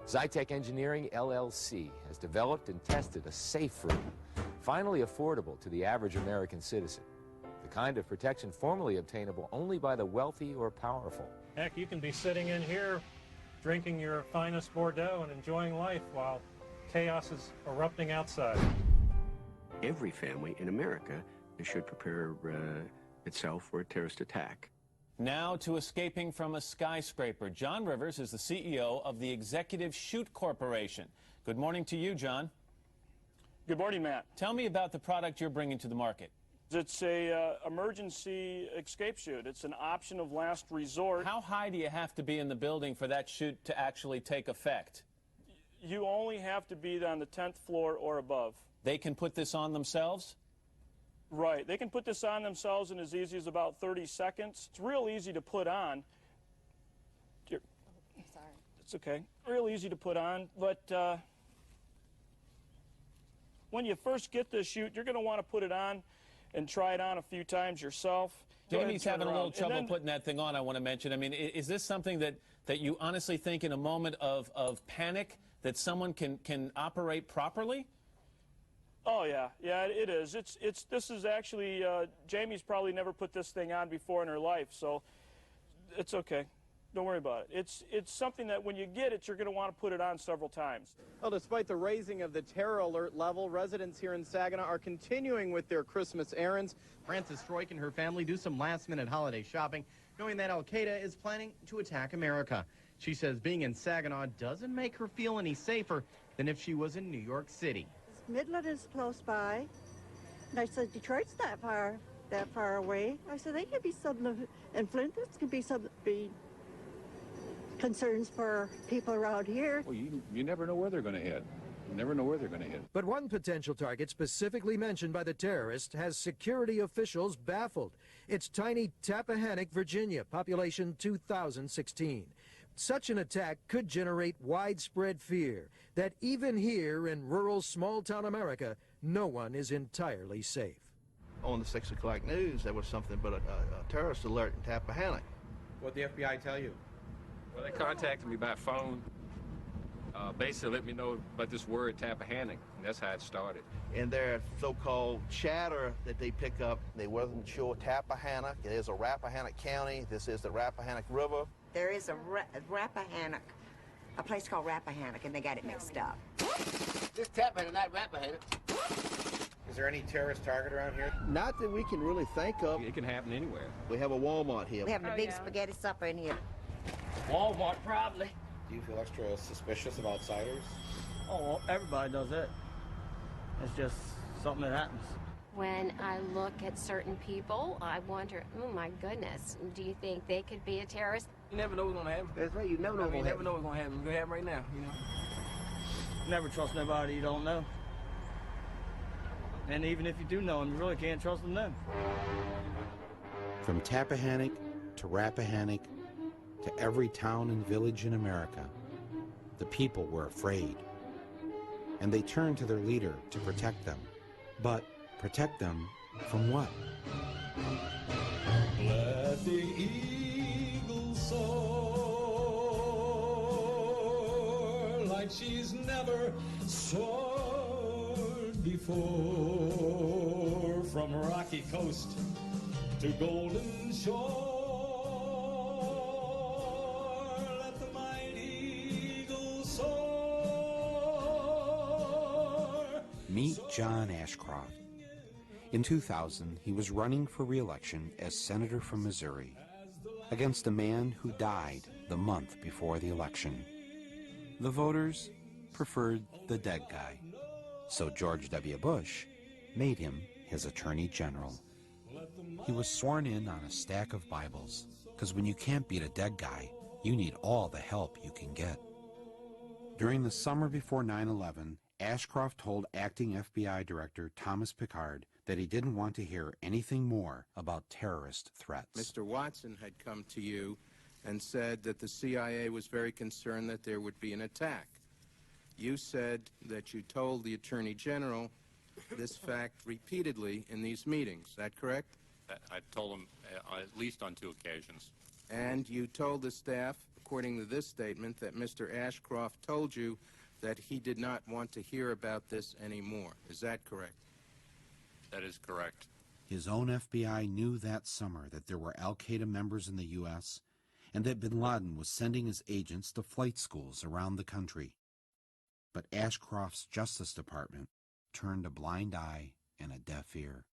Zytec Engineering, LLC, has developed and tested a safe route, finally affordable to the average American citizen, the kind of protection formerly obtainable only by the wealthy or powerful. Heck, you can be sitting in here drinking your finest Bordeaux and enjoying life while chaos is erupting outside. Every family in America should prepare itself for a terrorist attack. Now to escaping from a skyscraper. John Rivers is the CEO of the Executive Chute Corporation. Good morning to you, John. Good morning, Matt. Tell me about the product you're bringing to the market. It's a emergency escape chute. It's an option of last resort. How high do you have to be in the building for that chute to actually take effect? You only have to be on the 10th floor or above. They can put this on themselves? Right. They can put this on themselves in as easy as about 30 seconds. It's real easy to put on. I'm sorry. It's okay. Real easy to put on, but when you first get this chute, you're going to want to put it on and try it on a few times yourself. Jamie's having a little trouble putting that thing on, I want to mention. I mean, is this something that you honestly think in a moment of panic that someone can operate properly? Oh, yeah. Yeah, it is. This is actually, Jamie's probably never put this thing on before in her life, so it's okay. Don't worry about it. It's something that when you get it, you're going to want to put it on several times. Well, despite the raising of the terror alert level, residents here in Saginaw are continuing with their Christmas errands. Frances Stroik and her family do some last-minute holiday shopping, knowing that Al-Qaeda is planning to attack America. She says being in Saginaw doesn't make her feel any safer than if she was in New York City. Midland is close by, and I said Detroit's that far away. I said they could be something, and Flint, this could be something, concerns for people around here. Well, you never know where they're going to hit. You never know where they're going to hit. But one potential target specifically mentioned by the terrorist has security officials baffled. It's tiny Tappahannock, Virginia, population 2016. Such an attack could generate widespread fear that even here in rural small-town America, no one is entirely safe. On the 6 o'clock news, there was something but a terrorist alert in Tappahannock. What'd the FBI tell you? Well, they contacted me by phone, basically let me know about this word Tappahannock, and that's how it started. And their so-called chatter that they pick up, they wasn't sure Tappahannock. It is a Rappahannock County. This is the Rappahannock River. There is a Rappahannock, a place called Rappahannock, and they got it mixed up. This Tappahannock, not Rappahannock. Is there any terrorist target around here? Not that we can really think of. It can happen anywhere. We have a Walmart here. We're having a big spaghetti supper in here. Walmart, probably. Do you feel extra suspicious of outsiders? Oh, well, everybody does it. It's just something that happens. When I look at certain people, I wonder, oh my goodness, do you think they could be a terrorist? You never know what's going to happen. That's right, you never know what's going to happen. You never know what's going to happen. It's going to happen right now, you know. Never trust nobody you don't know. And even if you do know them, you really can't trust them then. From Tappahannock to Rappahannock to every town and village in America, the people were afraid. And they turned to their leader to protect them. But protect them from what? Let the eagle soar like she's never soared before, from rocky coast to golden shore. Let the mighty eagle soar. Meet John Ashcroft. In 2000, he was running for re-election as senator from Missouri against a man who died the month before the election. The voters preferred the dead guy, so George W. Bush made him his attorney general. He was sworn in on a stack of Bibles, because when you can't beat a dead guy, you need all the help you can get. During the summer before 9/11, Ashcroft told acting FBI Director Thomas Pickard that he didn't want to hear anything more about terrorist threats. Mr. Watson had come to you and said that the CIA was very concerned that there would be an attack. You said that you told the Attorney General this fact repeatedly in these meetings. Is that correct? I told him at least on 2 occasions. And you told the staff, according to this statement, that Mr. Ashcroft told you that he did not want to hear about this anymore. Is that correct? That is correct. His own FBI knew that summer that there were Al-Qaeda members in the U.S., and that bin Laden was sending his agents to flight schools around the country. But Ashcroft's Justice Department turned a blind eye and a deaf ear.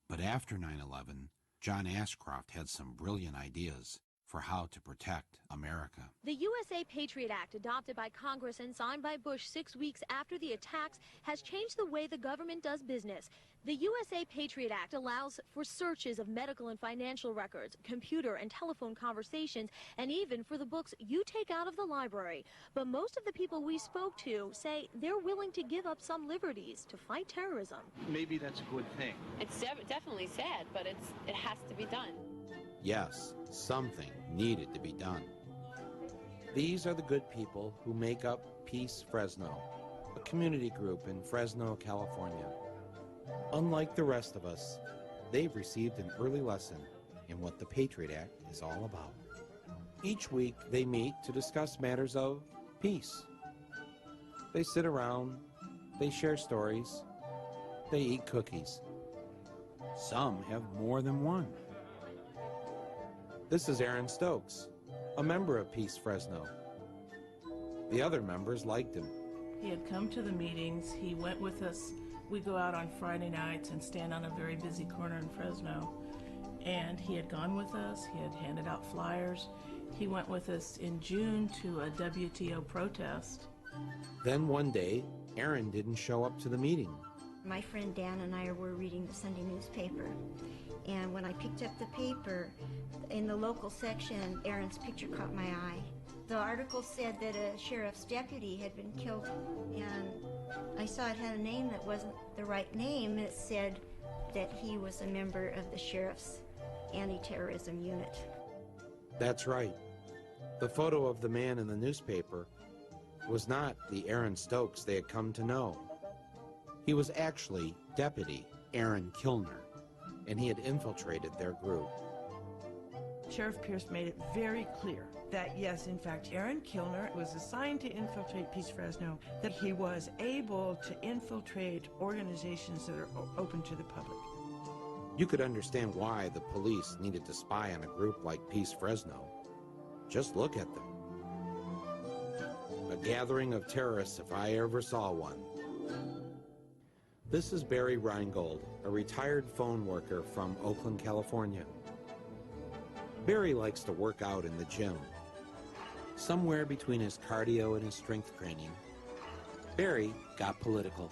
But after 9/11, John Ashcroft had some brilliant ideas for how to protect America. The USA Patriot Act, adopted by Congress and signed by Bush 6 weeks after the attacks, has changed the way the government does business. The USA Patriot Act allows for searches of medical and financial records, computer and telephone conversations, and even for the books you take out of the library. But most of the people we spoke to say they're willing to give up some liberties to fight terrorism. Maybe that's a good thing. It's definitely sad, but it has to be done. Yes, something needed to be done. These are the good people who make up Peace Fresno, a community group in Fresno, California. Unlike the rest of us, they've received an early lesson in what the Patriot Act is all about. Each week, they meet to discuss matters of peace. They sit around, they share stories, they eat cookies. Some have more than one. This is Aaron Stokes, a member of Peace Fresno. The other members liked him. He had come to the meetings. He went with us. We go out on Friday nights and stand on a very busy corner in Fresno. And he had gone with us. He had handed out flyers. He went with us in June to a WTO protest. Then one day, Aaron didn't show up to the meeting. My friend Dan and I were reading the Sunday newspaper, and when I picked up the paper, in the local section, Aaron's picture caught my eye. The article said that a sheriff's deputy had been killed, and I saw it had a name that wasn't the right name. It said that he was a member of the sheriff's anti-terrorism unit. That's right. The photo of the man in the newspaper was not the Aaron Stokes they had come to know. He was actually Deputy Aaron Kilner, and he had infiltrated their group. Sheriff Pierce made it very clear that, yes, in fact, Aaron Kilner was assigned to infiltrate Peace Fresno, that he was able to infiltrate organizations that are open to the public. You could understand why the police needed to spy on a group like Peace Fresno. Just look at them. A gathering of terrorists if I ever saw one. This is Barry Reingold, a retired phone worker from Oakland, California. Barry likes to work out in the gym. Somewhere between his cardio and his strength training, Barry got political.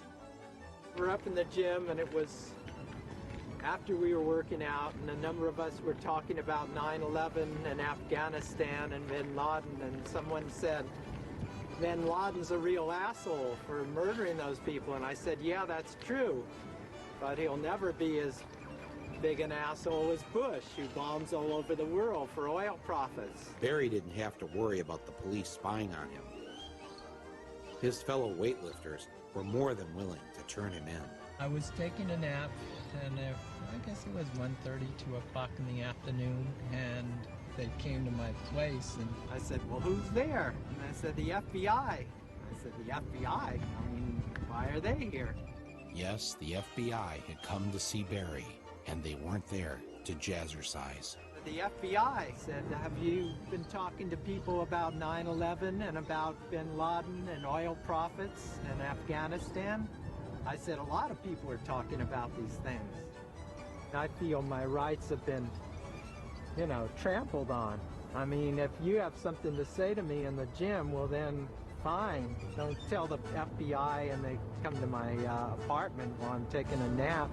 We're up in the gym, and it was after we were working out, and a number of us were talking about 9/11 and Afghanistan and bin Laden, and someone said, bin Laden's a real asshole for murdering those people. And I said, yeah, that's true, but he'll never be as big an asshole as Bush, who bombs all over the world for oil profits. Barry didn't have to worry about the police spying on him. His fellow weightlifters were more than willing to turn him in. I was taking a nap, and I guess it was 1:30, 2 o'clock in the afternoon, and they came to my place, and I said, well, who's there? And I said, the FBI. I said, the FBI? I mean, why are they here? Yes, the FBI had come to see Barry, and they weren't there to jazzercise. The FBI said, have you been talking to people about 9/11 and about bin Laden and oil profits in Afghanistan? I said, a lot of people are talking about these things. I feel my rights have been, trampled on. I mean, if you have something to say to me in the gym, well then, fine. Don't tell the FBI and they come to my apartment while I'm taking a nap.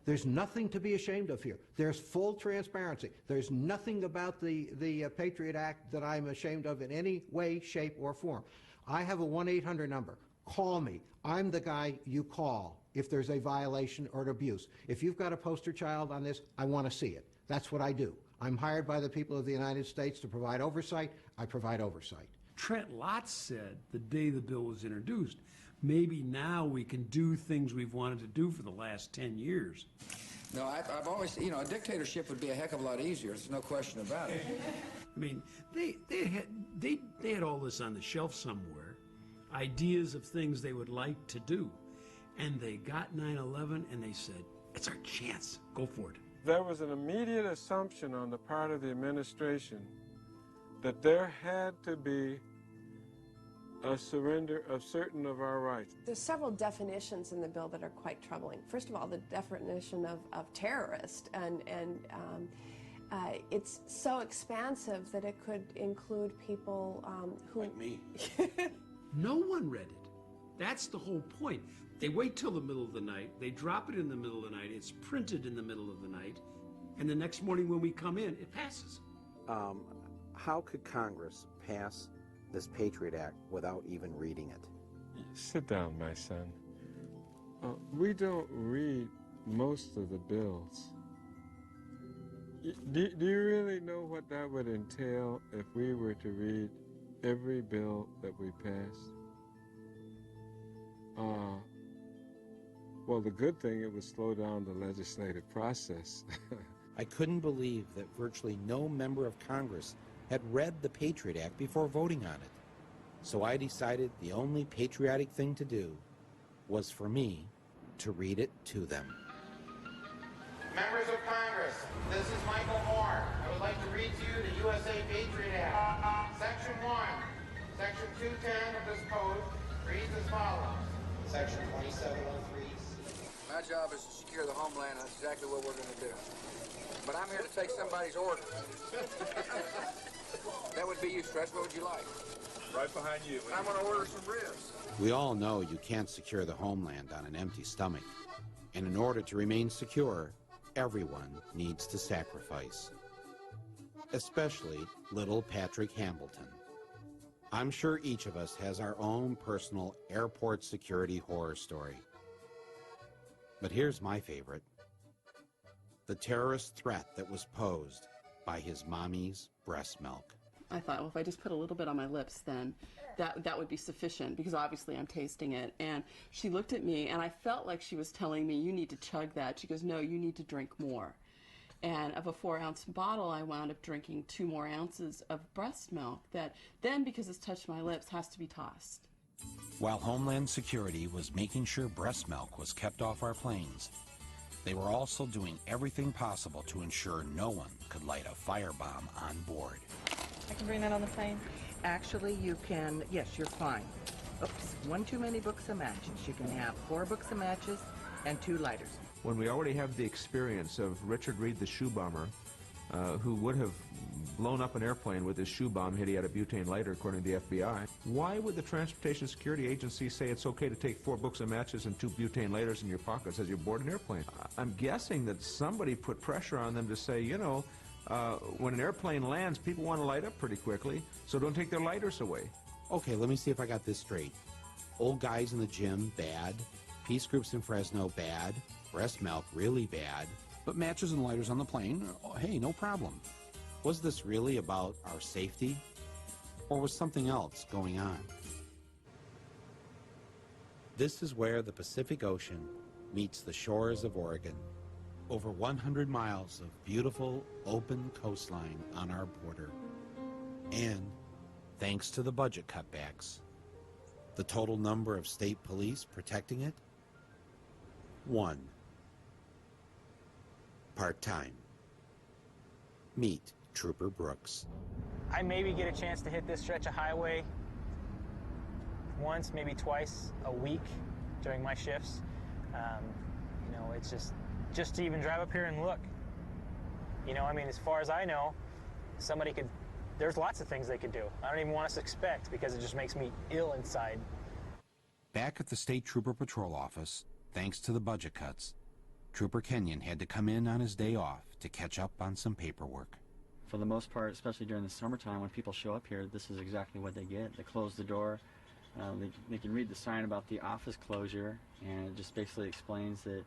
There's nothing to be ashamed of here. There's full transparency. There's nothing about the Patriot Act that I'm ashamed of in any way, shape, or form. I have a 1-800 number. Call me. I'm the guy you call if there's a violation or an abuse. If you've got a poster child on this, I want to see it. That's what I do. I'm hired by the people of the United States to provide oversight. I provide oversight. Trent Lott said the day the bill was introduced, maybe now we can do things we've wanted to do for the last 10 years. No, I've always, a dictatorship would be a heck of a lot easier. There's no question about it. I mean, they had all this on the shelf somewhere, ideas of things they would like to do. And they got 9/11 and they said, it's our chance. Go for it. There was an immediate assumption on the part of the administration that there had to be a surrender of certain of our rights. There's several definitions in the bill that are quite troubling. First of all, the definition of terrorist, and it's so expansive that it could include people who... Like me. No one read it. That's the whole point. They wait till the middle of the night, they drop it in the middle of the night, it's printed in the middle of the night, and the next morning when we come in, it passes. How could Congress pass this Patriot Act without even reading it? Sit down, my son. We don't read most of the bills. Do you really know what that would entail if we were to read every bill that we passed? Well, the good thing, it would slow down the legislative process. I couldn't believe that virtually no member of Congress had read the Patriot Act before voting on it. So I decided the only patriotic thing to do was for me to read it to them. Members of Congress, this is Michael Moore. I would like to read to you the USA Patriot Act. Section 1, Section 210 of this code reads as follows. Section 2703. My job is to secure the homeland, and that's exactly what we're going to do. But I'm here to take somebody's order. That would be you, Stretch. What would you like? Right behind you. I'm going to order some ribs. We all know you can't secure the homeland on an empty stomach. And in order to remain secure, everyone needs to sacrifice. Especially little Patrick Hambleton. I'm sure each of us has our own personal airport security horror story. But here's my favorite. The terrorist threat that was posed by his mommy's breast milk. I thought, well, if I just put a little bit on my lips, then that would be sufficient, because obviously I'm tasting it. And she looked at me, and I felt like she was telling me, you need to chug that. She goes, no, you need to drink more. And of a 4-ounce bottle, I wound up drinking 2 more ounces of breast milk that then, because it's touched my lips, has to be tossed. While Homeland Security was making sure breast milk was kept off our planes, they were also doing everything possible to ensure no one could light a firebomb on board. I can bring that on the plane? Actually, you can, yes, you're fine. Oops, 1 too many books of matches. You can have 4 books of matches and 2 lighters. When we already have the experience of Richard Reed, the shoe bomber, who would have blown up an airplane with his shoe bomb had he had a butane lighter, according to the FBI, why would the Transportation Security Agency say it's okay to take 4 books of matches and 2 butane lighters in your pockets as you board an airplane? I'm guessing that somebody put pressure on them to say, you know, when an airplane lands, people want to light up pretty quickly, so don't take their lighters away. Okay, let me see if I got this straight. Old guys in the gym, bad. Peace groups in Fresno, bad. Breast milk, really bad. But matches and lighters on the plane, hey, no problem. Was this really about our safety? Or was something else going on? This is where the Pacific Ocean meets the shores of Oregon. Over 100 miles of beautiful, open coastline on our border. And, thanks to the budget cutbacks, the total number of state police protecting it? 1. Part-time. Meet Trooper Brooks. I maybe get a chance to hit this stretch of highway once, maybe twice a week during my shifts. You know, it's just to even drive up here and look. You know, I mean, as far as I know, somebody could, there's lots of things they could do. I don't even want us to expect, because it just makes me ill inside. Back at the State Trooper Patrol Office, thanks to the budget cuts, Trooper Kenyon had to come in on his day off to catch up on some paperwork. For the most part, especially during the summertime, when people show up here, this is exactly what they get. They close the door. They can read the sign about the office closure, and it just basically explains that,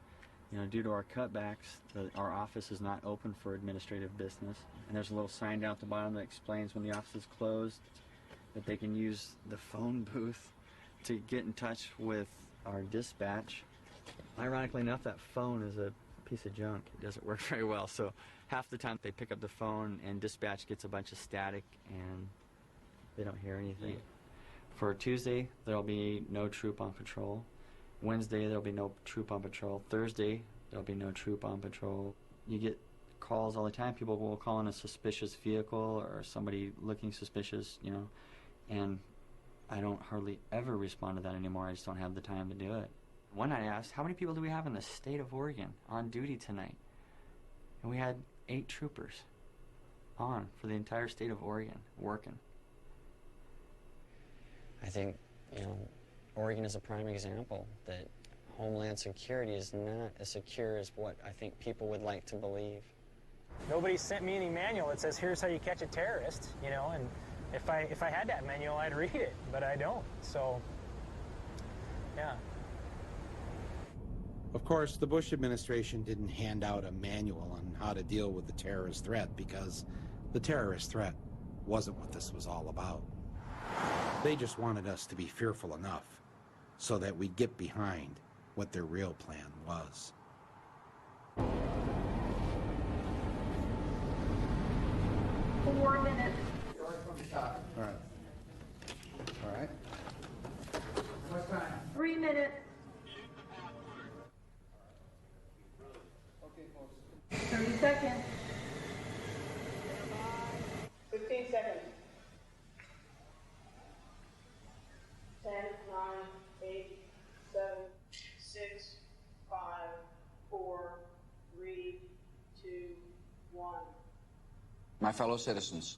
you know, due to our cutbacks, our office is not open for administrative business. And there's a little sign down at the bottom that explains when the office is closed, that they can use the phone booth to get in touch with our dispatch. Ironically enough, that phone is a piece of junk. It doesn't work very well, so half the time they pick up the phone and dispatch gets a bunch of static and they don't hear anything. For Tuesday, there'll be no troop on patrol. Wednesday, there'll be no troop on patrol. Thursday, there'll be no troop on patrol. You get calls all the time. People will call in a suspicious vehicle or somebody looking suspicious, you know, and I don't hardly ever respond to that anymore. I just don't have the time to do it. One night I asked, how many people do we have in the state of Oregon on duty tonight? And we had 8 troopers on for the entire state of Oregon working. I think, you know, Oregon is a prime example that Homeland Security is not as secure as what I think people would like to believe. Nobody sent me any manual that says, here's how you catch a terrorist, you know, and if I had that manual, I'd read it, but I don't, so, yeah. Of course, the Bush administration didn't hand out a manual on how to deal with the terrorist threat because the terrorist threat wasn't what this was all about. They just wanted us to be fearful enough so that we'd get behind what their real plan was. 4 minutes. All right. All right. What time? 3 minutes. 30 seconds. 15 seconds. 10, 9, 8, 7, 6, 5, 4, 3, 2, 1. My fellow citizens,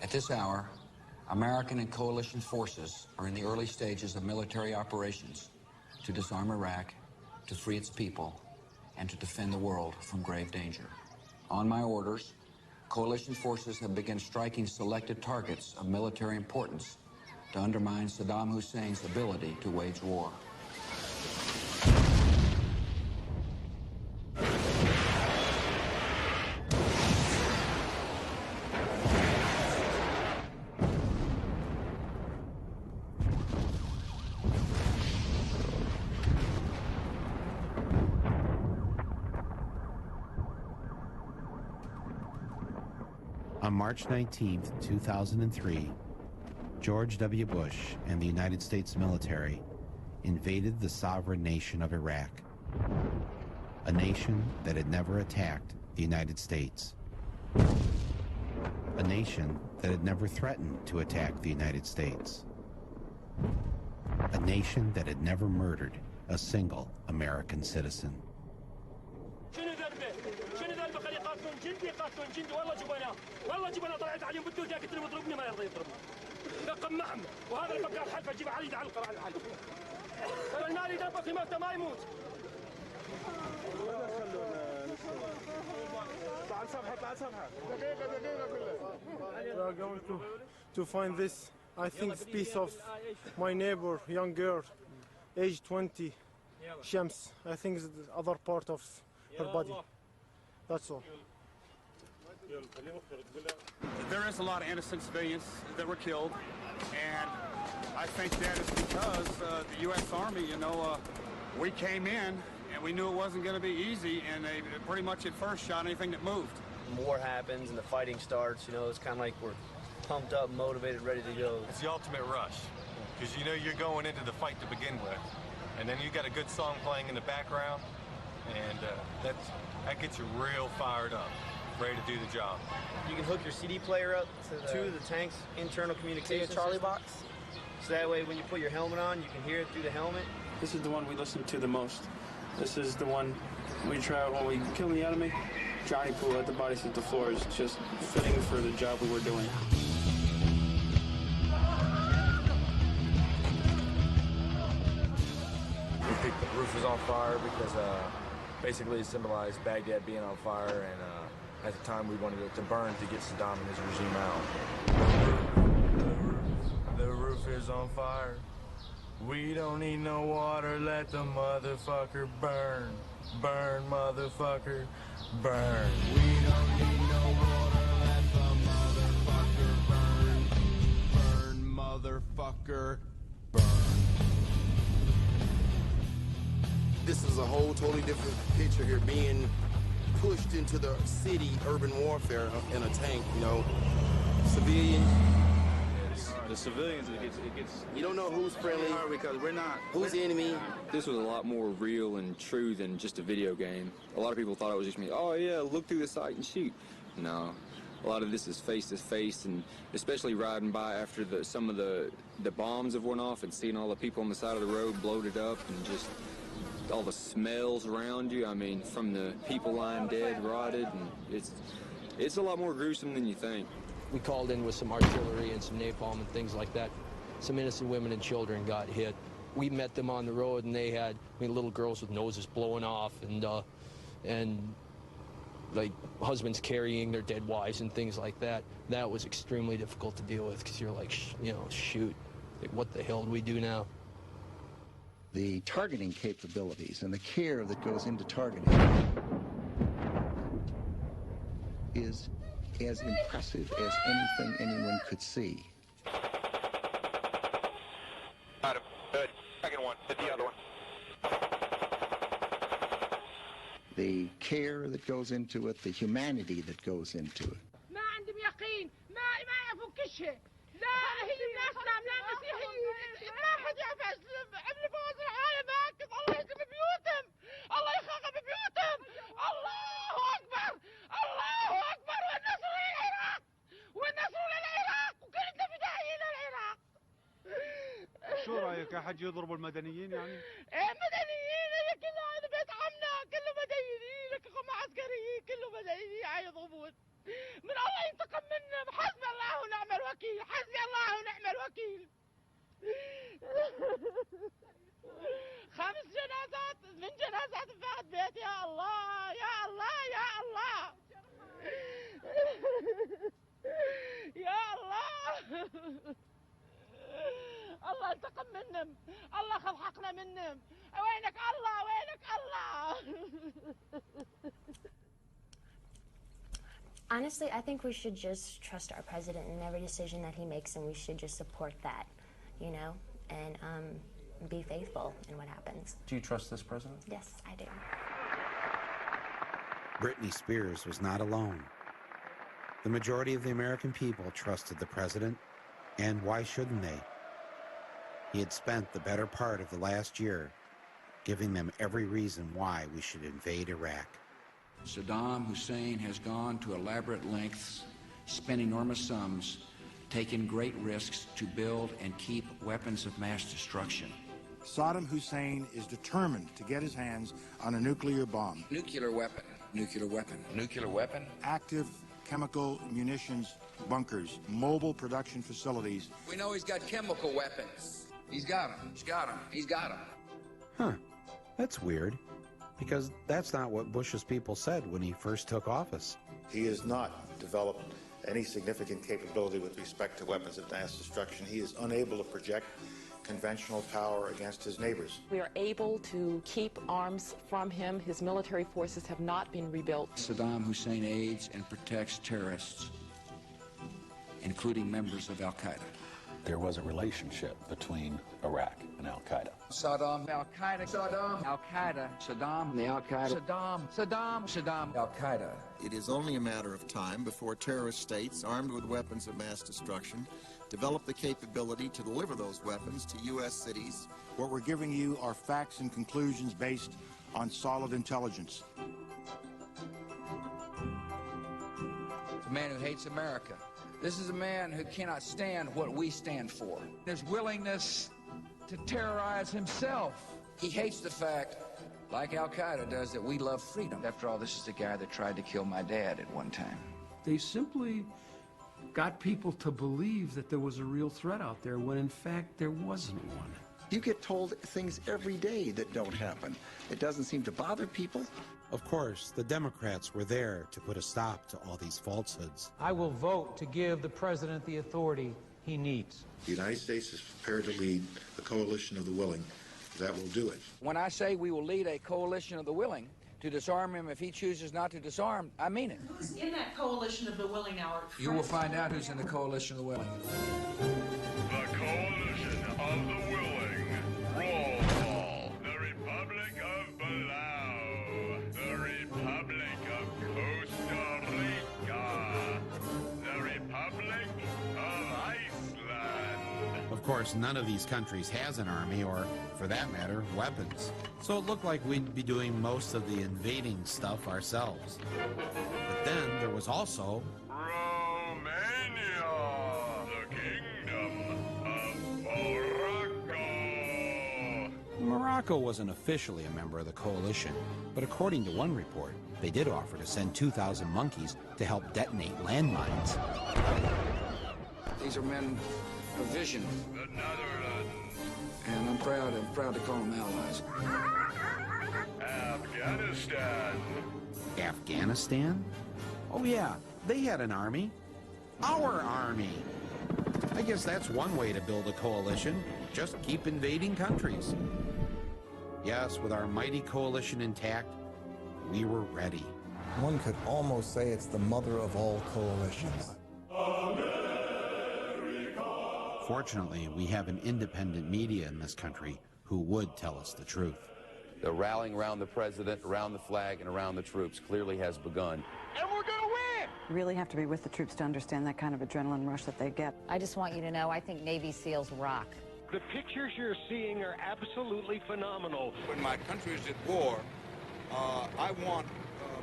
at this hour, American and coalition forces are in the early stages of military operations to disarm Iraq, to free its people, and to defend the world from grave danger. On my orders, coalition forces have begun striking selected targets of military importance to undermine Saddam Hussein's ability to wage war. On March 19, 2003, George W. Bush and the United States military invaded the sovereign nation of Iraq, a nation that had never attacked the United States, a nation that had never threatened to attack the United States, a nation that had never murdered a single American citizen. والله جبنا طلعت عليهم بدو جاكت اللي مضربني ما يرضى يضربني نقم معهم وهذا اللي بقى الحلفه جيب علي يدعلق على الحلفه ترى المال يدبق يموت ما يموت طلع الصفحه طلع الصفحه دقيقه كلها. We are going to find this, I think, piece of my neighbor, young girl, age 20, Shams. I think it's the other part of her body. That's all. There is a lot of innocent civilians that were killed, and I think that is because the U.S. Army, you know, we came in and we knew it wasn't going to be easy, and they pretty much at first shot anything that moved. War happens and the fighting starts, you know, it's kind of like we're pumped up, motivated, ready to go. It's the ultimate rush, because you know you're going into the fight to begin with, and then you got a good song playing in the background, and that gets you real fired up, ready to do the job. You can hook your CD player up to the tank's internal communication Charlie box, so that way when you put your helmet on, you can hear it through the helmet. This is the one we listen to the most. This is the one we try out when we kill the enemy. Johnny Pool at the body at the floor is just fitting for the job we were doing. We think the roof is on fire because basically it symbolized Baghdad being on fire, and at the time we wanted it to burn to get Saddam and his regime out. The roof is on fire. We don't need no water, let the motherfucker burn. Burn, motherfucker, burn. We don't need no water, let the motherfucker burn. Burn, motherfucker, burn. This is a whole totally different picture here, being pushed into the city, urban warfare in a tank, you know. Civilians. The civilians, it gets. You don't know who's friendly because we're not. Who's the enemy? This was a lot more real and true than just a video game. A lot of people thought it was just me. Oh yeah, look through the sight and shoot. No, a lot of this is face to face, and especially riding by after some of the bombs have went off and seeing all the people on the side of the road bloated up and just all the smells around you. I mean, from the people lying dead, rotted, and it's a lot more gruesome than you think. We called in with some artillery and some napalm and things like that. Some innocent women and children got hit. We met them on the road, and they had little girls with noses blowing off, and like husbands carrying their dead wives and things like that. That was extremely difficult to deal with because you're like, shoot, like, what the hell do we do now? The targeting capabilities and the care that goes into targeting is as impressive as anything anyone could see. Second one, hit the other one. The care that goes into it, the humanity that goes into it. ما عندهم يقين ما يفكشها لا هي ناسنا لا مسيحيين ما حد يعرف عمل فوز العالم هكذا الله يهدم بيوتهم الله يخرب بيوتهم الله اكبر الله اكبر والنصر للعراق والنصر للعراق وكل فدائي للعراق. شو رايك احد يضرب المدنيين يعني؟ مدنيين هي كلها هذا بيت عمنا كله مدنيين عسكريين كله مدنيين يضربون. من الله ينتقم منهم. حسبي الله ونعم الوكيل حسبي الله ونعم الوكيل. 5 جنازات من جنازات فقد بيت يا الله يا الله يا الله يا الله. الله انتقم منهم الله خذ حقنا منهم. وينك الله وينك الله. Honestly, I think we should just trust our president in every decision that he makes, and we should just support that, and be faithful in what happens. Do you trust this president? Yes, I do. Britney Spears was not alone. The majority of the American people trusted the president, and why shouldn't they? He had spent the better part of the last year giving them every reason why we should invade Iraq. Saddam Hussein has gone to elaborate lengths, spent enormous sums, taken great risks to build and keep weapons of mass destruction. Saddam Hussein is determined to get his hands on a nuclear bomb. Nuclear weapon, nuclear weapon, nuclear weapon. Active chemical munitions bunkers, mobile production facilities. We know he's got chemical weapons. He's got them, he's got them, he's got them. Huh, that's weird. Because that's not what Bush's people said when he first took office. He has not developed any significant capability with respect to weapons of mass destruction. He is unable to project conventional power against his neighbors. We are able to keep arms from him. His military forces have not been rebuilt. Saddam Hussein aids and protects terrorists, including members of Al-Qaeda. There was a relationship between Iraq and Al-Qaeda. Saddam, Al-Qaeda, Saddam, Al-Qaeda, Saddam, the Al-Qaeda, Saddam, Al-Qaeda. It is only a matter of time before terrorist states armed with weapons of mass destruction develop the capability to deliver those weapons to U.S. cities. What we're giving you are facts and conclusions based on solid intelligence. It's a man who hates America. This is a man who cannot stand what we stand for. His willingness to terrorize himself. He hates the fact, like Al-Qaeda does, that we love freedom. After all, this is the guy that tried to kill my dad at one time. They simply got people to believe that there was a real threat out there when in fact there wasn't one. You get told things every day that don't happen. It doesn't seem to bother people. Of course, the Democrats were there to put a stop to all these falsehoods. I will vote to give the president the authority he needs. The United States is prepared to lead a coalition of the willing that will do it. When I say we will lead a coalition of the willing to disarm him if he chooses not to disarm, I mean it. Who's in that coalition of the willing now? You will find out who's in the coalition of the willing. The coalition of the willing. Roll call. The Republic of Palau. The Republic of Costa Rica. The Republic of Iceland. Of course, none of these countries has an army or, for that matter, weapons. So it looked like we'd be doing most of the invading stuff ourselves. But then there was also Romania, the Kingdom of Morocco. Morocco wasn't officially a member of the coalition, but according to one report, they did offer to send 2,000 monkeys to help detonate landmines. These are men of vision. The Netherlands. And I'm proud to call them allies. Afghanistan. Afghanistan? Oh yeah, they had an army. Our army. I guess that's one way to build a coalition. Just keep invading countries. Yes, with our mighty coalition intact, we were ready. One could almost say it's the mother of all coalitions. Fortunately, we have an independent media in this country who would tell us the truth. The rallying around the president, around the flag, and around the troops clearly has begun. And we're gonna win! You really have to be with the troops to understand that kind of adrenaline rush that they get. I just want you to know, I think Navy SEALs rock. The pictures you're seeing are absolutely phenomenal. When my country is at war, I want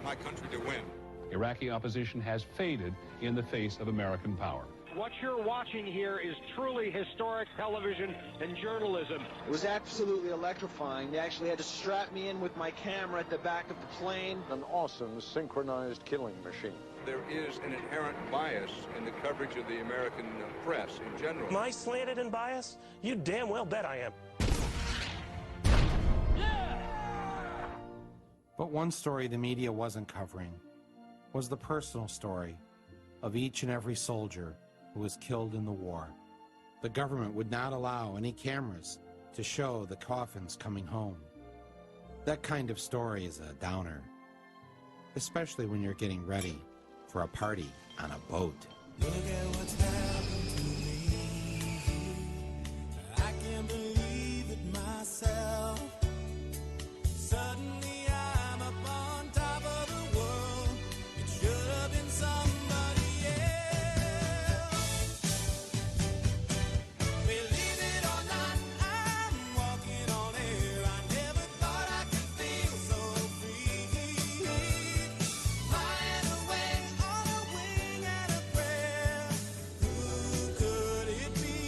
my country to win. Iraqi opposition has faded in the face of American power. What you're watching here is truly historic television and journalism. It was absolutely electrifying. They actually had to strap me in with my camera at the back of the plane. An awesome synchronized killing machine. There is an inherent bias in the coverage of the American press in general. Am I slanted and biased? You damn well bet I am. But one story the media wasn't covering was the personal story of each and every soldier who was killed in the war. The government would not allow any cameras to show the coffins coming home. That kind of story is a downer, especially when you're getting ready for a party on a boat. Look at what's happened to me. I can't believe it myself. Suddenly I'm up on top of the world. It should have been somebody else. Believe it or not, I'm walking on air. I never thought I could feel so free. Flying away on a wing and a prayer. Who could it be?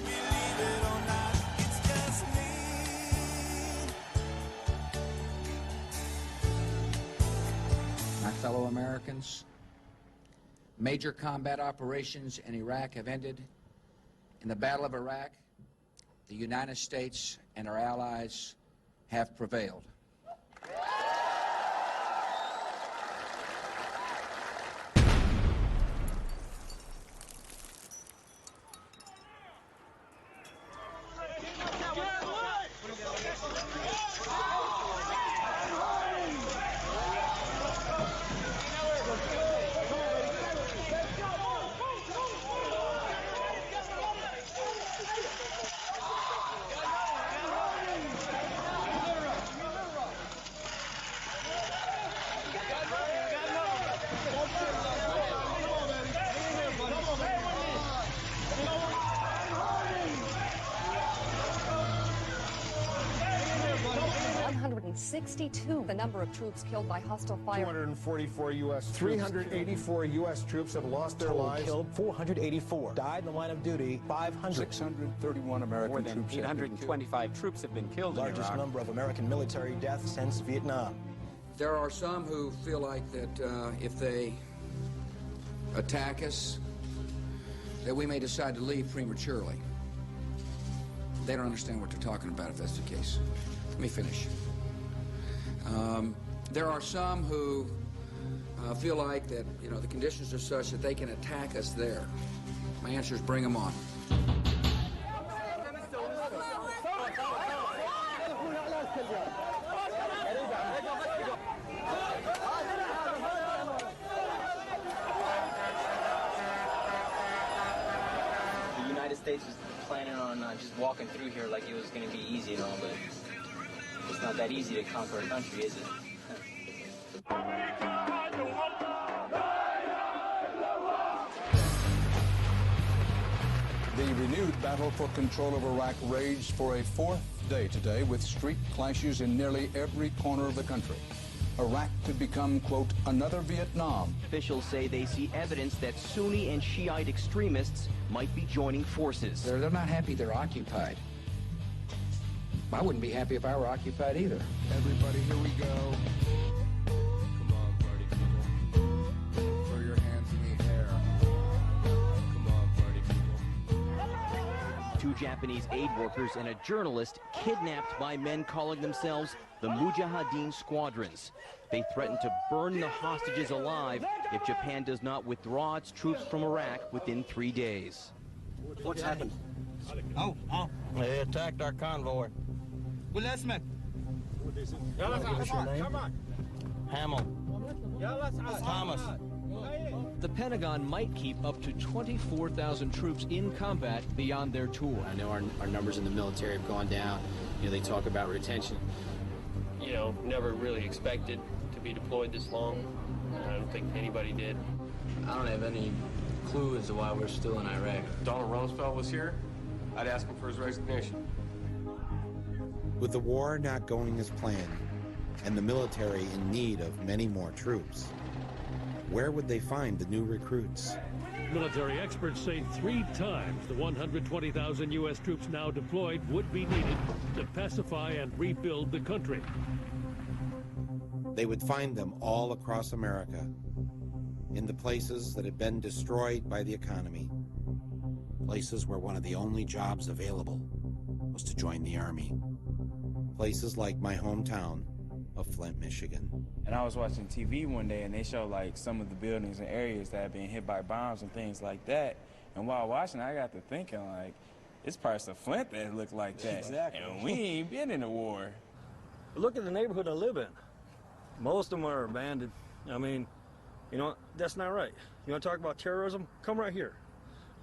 Believe it or not, it's just me. My fellow Americans, major combat operations in Iraq have ended. In the Battle of Iraq, the United States and our allies have prevailed. The number of troops killed by hostile fire. 244 U.S. 384 U.S. troops have lost their lives. Killed 484. Died in the line of duty 500. 631 American More than troops. 825 troops have been killed. Largest number of American military deaths since Vietnam. There are some who feel like that if they attack us, that we may decide to leave prematurely. They don't understand what they're talking about if that's the case. Let me finish. There are some who feel like that, the conditions are such that they can attack us there? My answer is bring them on. The United States was planning on just walking through here like it was going to be easy and all, but it's not that easy to conquer a country, is it? The renewed battle for control of Iraq raged for a fourth day today with street clashes in nearly every corner of the country. Iraq could become, quote, another Vietnam. Officials say they see evidence that Sunni and Shiite extremists might be joining forces. They're not happy they're occupied. I wouldn't be happy if I were occupied either. Everybody, here we go. Come on, party people. Throw your hands in the air. Come on, party people. Two Japanese aid workers and a journalist kidnapped by men calling themselves the Mujahideen Squadrons. They threaten to burn the hostages alive if Japan does not withdraw its troops from Iraq within 3 days. What's happened? They attacked our convoy. What's your name? Hamill. Thomas. The Pentagon might keep up to 24,000 troops in combat beyond their tour. I know our numbers in the military have gone down. They talk about retention. Never really expected to be deployed this long. I don't think anybody did. I don't have any clue as to why we're still in Iraq. Donald Rumsfeld was here, I'd ask him for his resignation. With the war not going as planned and the military in need of many more troops, where would they find the new recruits? Military experts say 3 times the 120,000 U.S. troops now deployed would be needed to pacify and rebuild the country. They would find them all across America, in the places that had been destroyed by the economy, places where one of the only jobs available was to join the Army, places like my hometown of Flint, Michigan. And I was watching TV one day, and they showed like some of the buildings and areas that had been hit by bombs and things like that. And while watching, I got to thinking, like, it's parts of Flint that look like that. Exactly. And we ain't been in a war. Look at the neighborhood I live in. Most of them are abandoned. I mean, that's not right. You want to talk about terrorism? Come right here.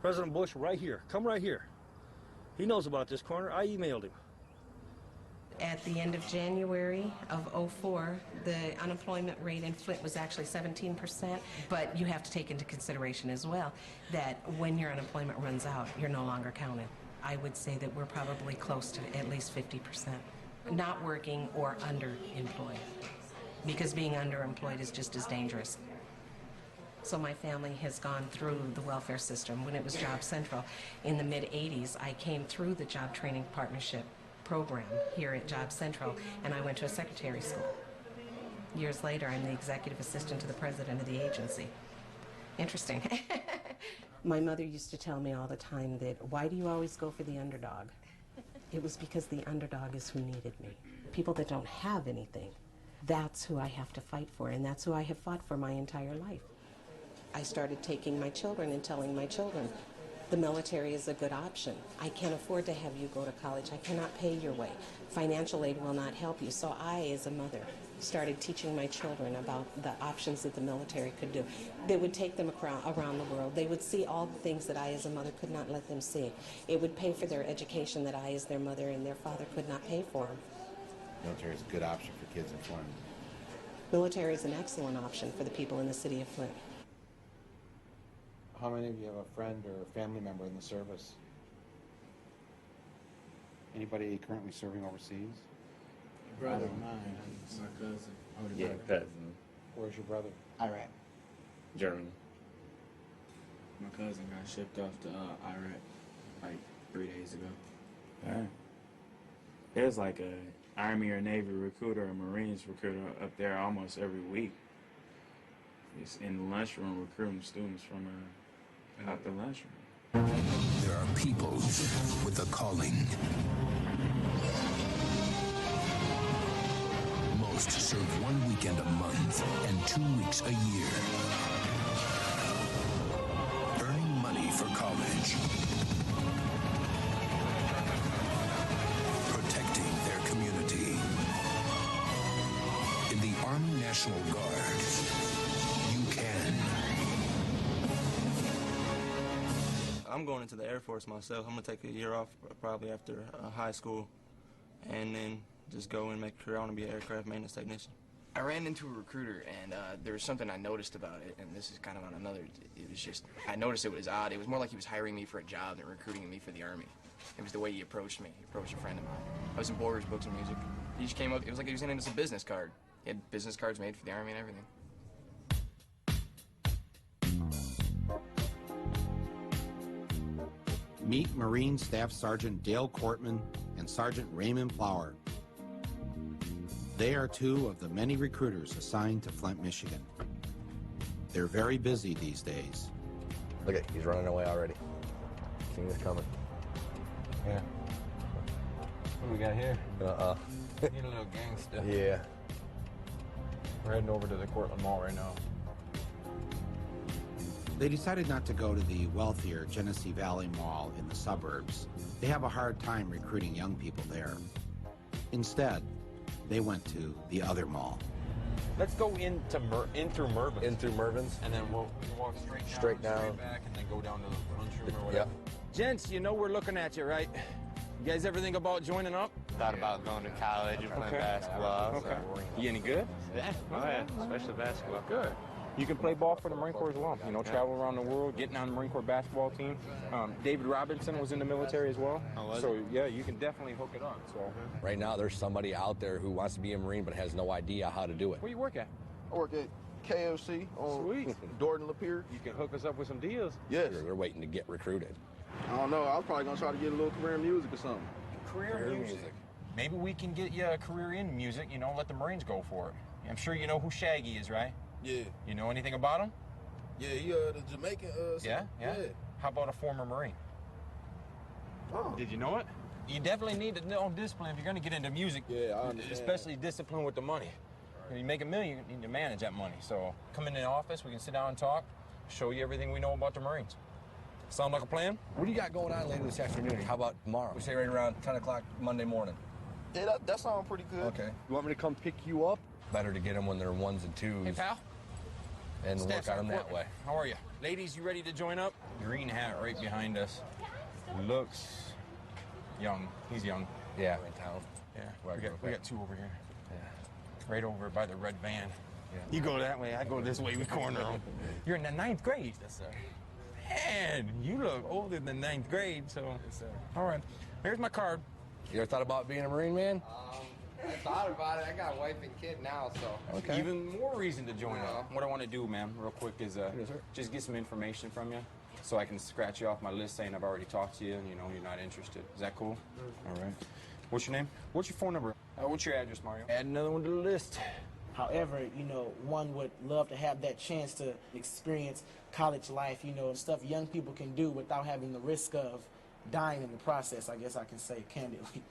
President Bush right here. Come right here. He knows about this corner. I emailed him. At the end of January of '04, the unemployment rate in Flint was actually 17%, but you have to take into consideration as well that when your unemployment runs out, you're no longer counted. I would say that we're probably close to at least 50% not working or underemployed, because being underemployed is just as dangerous. So my family has gone through the welfare system. When it was Job Central in the mid-'80s, I came through the Job Training Partnership program here at Job Central, and I went to a secretary school. Years later, I'm the executive assistant to the president of the agency. Interesting. My mother used to tell me all the time that, why do you always go for the underdog? It was because the underdog is who needed me. People that don't have anything, that's who I have to fight for, and that's who I have fought for my entire life. I started taking my children and telling my children, the military is a good option. I can't afford to have you go to college. I cannot pay your way. Financial aid will not help you. So I, as a mother, started teaching my children about the options that the military could do. They would take them around the world. They would see all the things that I, as a mother, could not let them see. It would pay for their education that I, as their mother, and their father could not pay for them. Military is a good option for kids in Flint. Military is an excellent option for the people in the city of Flint. How many of you have a friend or a family member in the service? Anybody currently serving overseas? Brother of mine, my cousin. Yeah, cousin. Where's your brother? Iraq. Germany. My cousin got shipped off to Iraq like 3 days ago. Yeah. There's like a Army or Navy recruiter or Marines recruiter up there almost every week. It's in the lunchroom recruiting students from out the lunchroom. There are people with a calling. to serve 1 weekend a month and 2 weeks a year. Earning money for college. Protecting their community. In the Army National Guard, you can. I'm going into the Air Force myself. I'm going to take a year off probably after high school and then just go and make a career. I want to be an aircraft maintenance technician. I ran into a recruiter, and there was something I noticed about it, and this is kind of on another, it was just, I noticed it was odd. It was more like he was hiring me for a job than recruiting me for the Army. It was the way he approached me. He approached a friend of mine. I was in Borders, Books, and Music. He just came up, it was like he was sending us a business card. He had business cards made for the Army and everything. Meet Marine Staff Sergeant Dale Cortman and Sergeant Raymond Flower. They are two of the many recruiters assigned to Flint, Michigan. They're very busy these days. Look at, he's running away already. Seeing this coming. Yeah. What do we got here? Need a little gangster. Yeah. We're heading over to the Cortland Mall right now. They decided not to go to the wealthier Genesee Valley Mall in the suburbs. They have a hard time recruiting young people there. Instead, they went to the other mall. Let's go in through Mervin's. In through Mervin's? And then we'll walk straight down. Back, and then go down to the lunchroom or whatever. Gents, you know we're looking at you, right? You guys ever think about joining up? Thought about going to college and playing basketball. Okay. You any good? Yeah. Oh, yeah. Especially basketball. Good. You can play ball for the Marine Corps as well. You know, travel around the world, getting on the Marine Corps basketball team. David Robinson was in the military as well. So, yeah, you can definitely hook it up. So Right now, there's somebody out there who wants to be a Marine but has no idea how to do it. where you work at? I work at KOC on Sweet. Dorton Lapeer. You can hook us up with some deals. Yes. They're waiting to get recruited. I don't know. I was probably going to try to get a little career in music or something. Career music. Maybe we can get you a career in music, you know, let the Marines go for it. I'm sure you know who Shaggy is, right? Yeah. You know anything about him? Yeah, he the Jamaican. Yeah? How about a former Marine? Oh. Did you know it? You definitely need to know discipline if you're going to get into music. Yeah, I understand. Especially discipline with the money. When you make $1 million, you need to manage that money. So come in the office, we can sit down and talk, show you everything we know about the Marines. Sound like a plan? What do you got going on later this afternoon? How about tomorrow? We say right around 10 o'clock Monday morning. Yeah, that sounds pretty good. Okay. You want me to come pick you up? Better to get them when they're ones and twos. Hey, pal. And work on them that way. How are you? Ladies, you ready to join up? Green hat right behind us. Looks young. He's young. Yeah. In town. Yeah. We got two over here. Yeah. Right over by the red van. Yeah. You go that way, I go this way, we corner them. You're in the 9th grade. Yes, sir. Man, you look older than 9th grade, so. Yes, sir. All right. Here's my card. You ever thought about being a Marine, man? I thought about it. I got a wife and kid now, so. Okay. Even more reason to join up. What I want to do, man, real quick, is just get some information from you so I can scratch you off my list saying I've already talked to you and you know you're not interested. Is that cool? All right. What's your name? What's your phone number? What's your address, Mario? Add another one to the list. However, you know, one would love to have that chance to experience college life, you know, stuff young people can do without having the risk of dying in the process, I guess I can say candidly.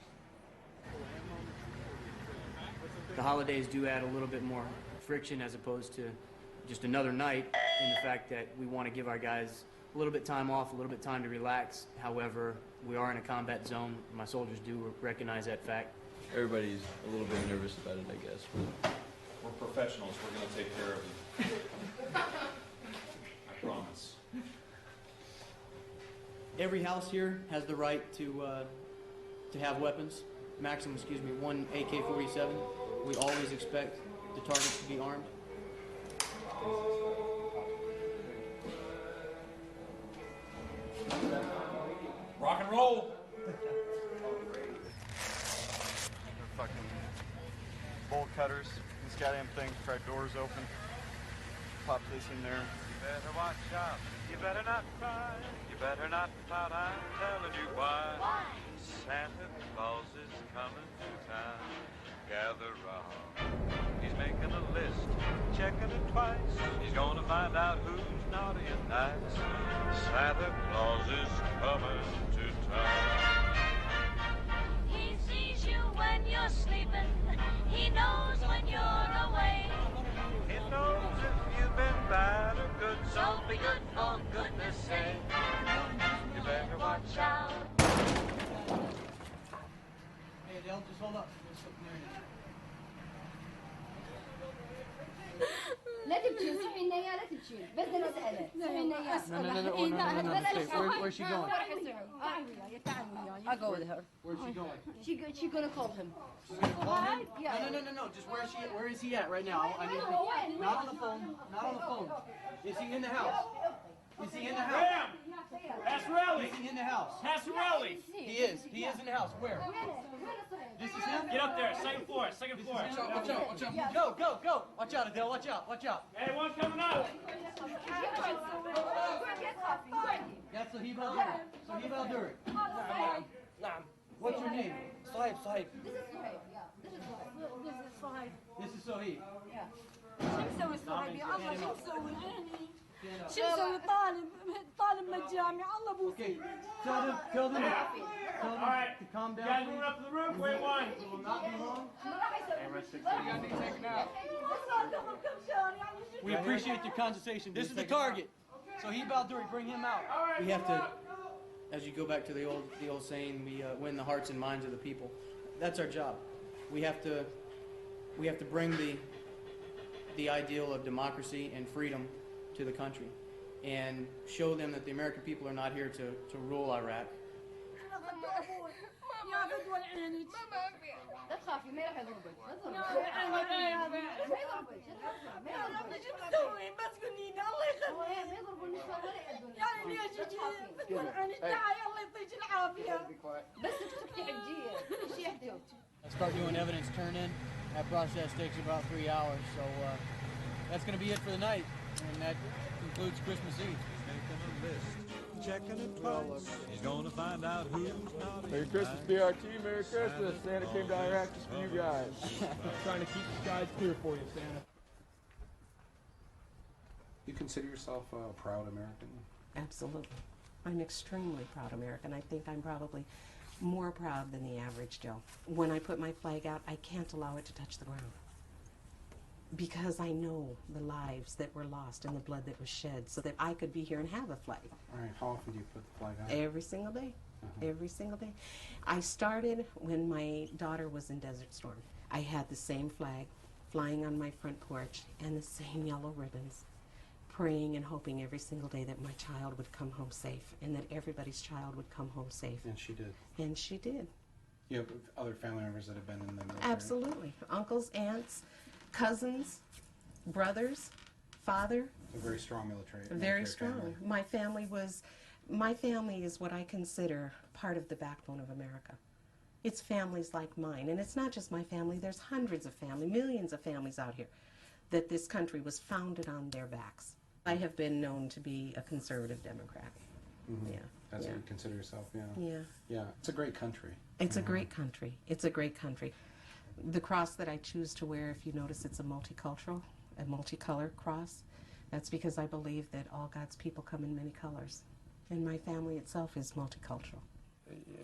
The holidays do add a little bit more friction as opposed to just another night, in the fact that we want to give our guys a little bit time off, a little bit time to relax. However, we are in a combat zone. My soldiers do recognize that fact. Everybody's a little bit nervous about it, I guess. We're professionals. We're going to take care of you. I promise. Every house here has the right to have weapons. Maximum, one AK-47. We always expect the targets to be armed. Rock and roll. Fucking bolt cutters. This goddamn thing, crack doors open. Pop this in there. You better watch out. You better not cry. You better not pout. I'm telling you why. Santa Claus is coming to town. Gather round. He's making a list, checking it twice. He's gonna find out who's naughty and nice. Santa Claus is coming to town. He sees you when you're sleeping. He knows when you're be good for goodness sake. You better watch out. Hey, Adele, just hold up. لا تبكي سمعينا يا لا تبكي بس بدنا نسألك سمعينا يا Where's she going? I'll go with her. Where's she going? She's gonna call him. No, just where is he at right now? I need to, not on the phone, not on the phone. Is he in the house? Is he in the house? Graham! Pasquarelli! Is he in the house? Pasquarelli! He is in the house. Where? This is him? Get up there, second floor, second floor. Watch out. Go. Watch out, Adele, watch out. Hey, one coming up! That's Sahib Al-Duri. What's your name? Sahib. This is Sahib. شو مسوي صاحبي الله شو مسوي شو مسوي طالب مجامع الله بوسي Tell them to calm down. Guys, moving up to the roof, wait one. It will not be long. We appreciate your condescension. This is the target. Sahib Al-Duri, bring him out. We have to, as you go back to the old saying, we win the hearts and minds of the people. That's our job. We have to bring the ideal of democracy and freedom to the country and show them that the American people are not here to rule Iraq. لا تخافي ما راح يضربك بس قولي الله يخليك ما يضربوني يعني ليش انا تعالي الله يعطيك العافيه بس تسكتي عجيه ايش يحدث Start doing evidence turn-in. That process takes about 3 hours, so that's going to be it for the night, and that concludes Christmas Eve. Checking it twice. He's gonna find out who's not. Merry Christmas, BRT. Merry Christmas. Santa came to Iraq just for you guys. Trying to keep the skies clear for you, Santa. You consider yourself a proud American? Absolutely. I'm extremely proud American. I think I'm probably more proud than the average Joe. When I put my flag out, I can't allow it to touch the ground. Because I know the lives that were lost and the blood that was shed so that I could be here and have a flag. All right, how often do you put the flag out? Every single day. Every single day. I started when my daughter was in Desert Storm. I had the same flag flying on my front porch and the same yellow ribbons, praying and hoping every single day that my child would come home safe and that everybody's child would come home safe. And she did. And she did. You have other family members that have been in the military? Absolutely. Uncles, aunts, cousins, brothers, father. A very strong military. Very strong. Family. My family is what I consider part of the backbone of America. It's families like mine, and it's not just my family. There's hundreds of families, millions of families out here that this country was founded on their backs. I have been known to be a conservative Democrat. Yeah. That's what you consider yourself, yeah. Yeah. Yeah, it's a great country. It's a great country. It's a great country. The cross that I choose to wear, if you notice, it's a multicolor cross. That's because I believe that all God's people come in many colors. And my family itself is multicultural.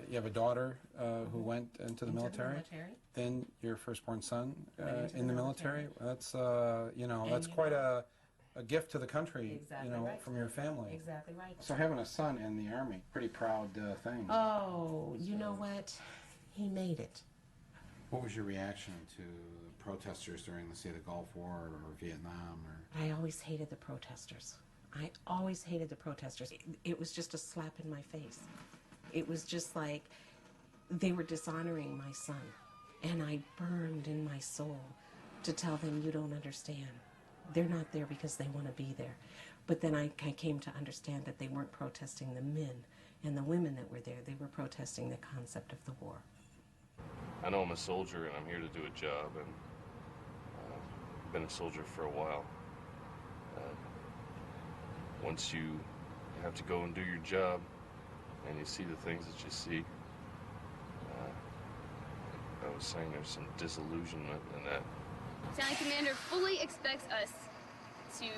You have a daughter who went into the military. Then your firstborn son in the military. That's that's quite a gift to the country. Exactly right. From your family. Exactly right. So having a son in the Army, pretty proud thing. Oh, you know what? He made it. What was your reaction to the protesters during, let's say, the Gulf War or Vietnam? I always hated the protesters. I always hated the protesters. It was just a slap in my face. It was just like they were dishonoring my son. And I burned in my soul to tell them, you don't understand. They're not there because they want to be there. But then I came to understand that they weren't protesting the men and the women that were there. They were protesting the concept of the war. I know I'm a soldier and I'm here to do a job, and I've been a soldier for a while. Once you have to go and do your job and you see the things that you see, I was saying there's some disillusionment in that. Battalion Commander fully expects us to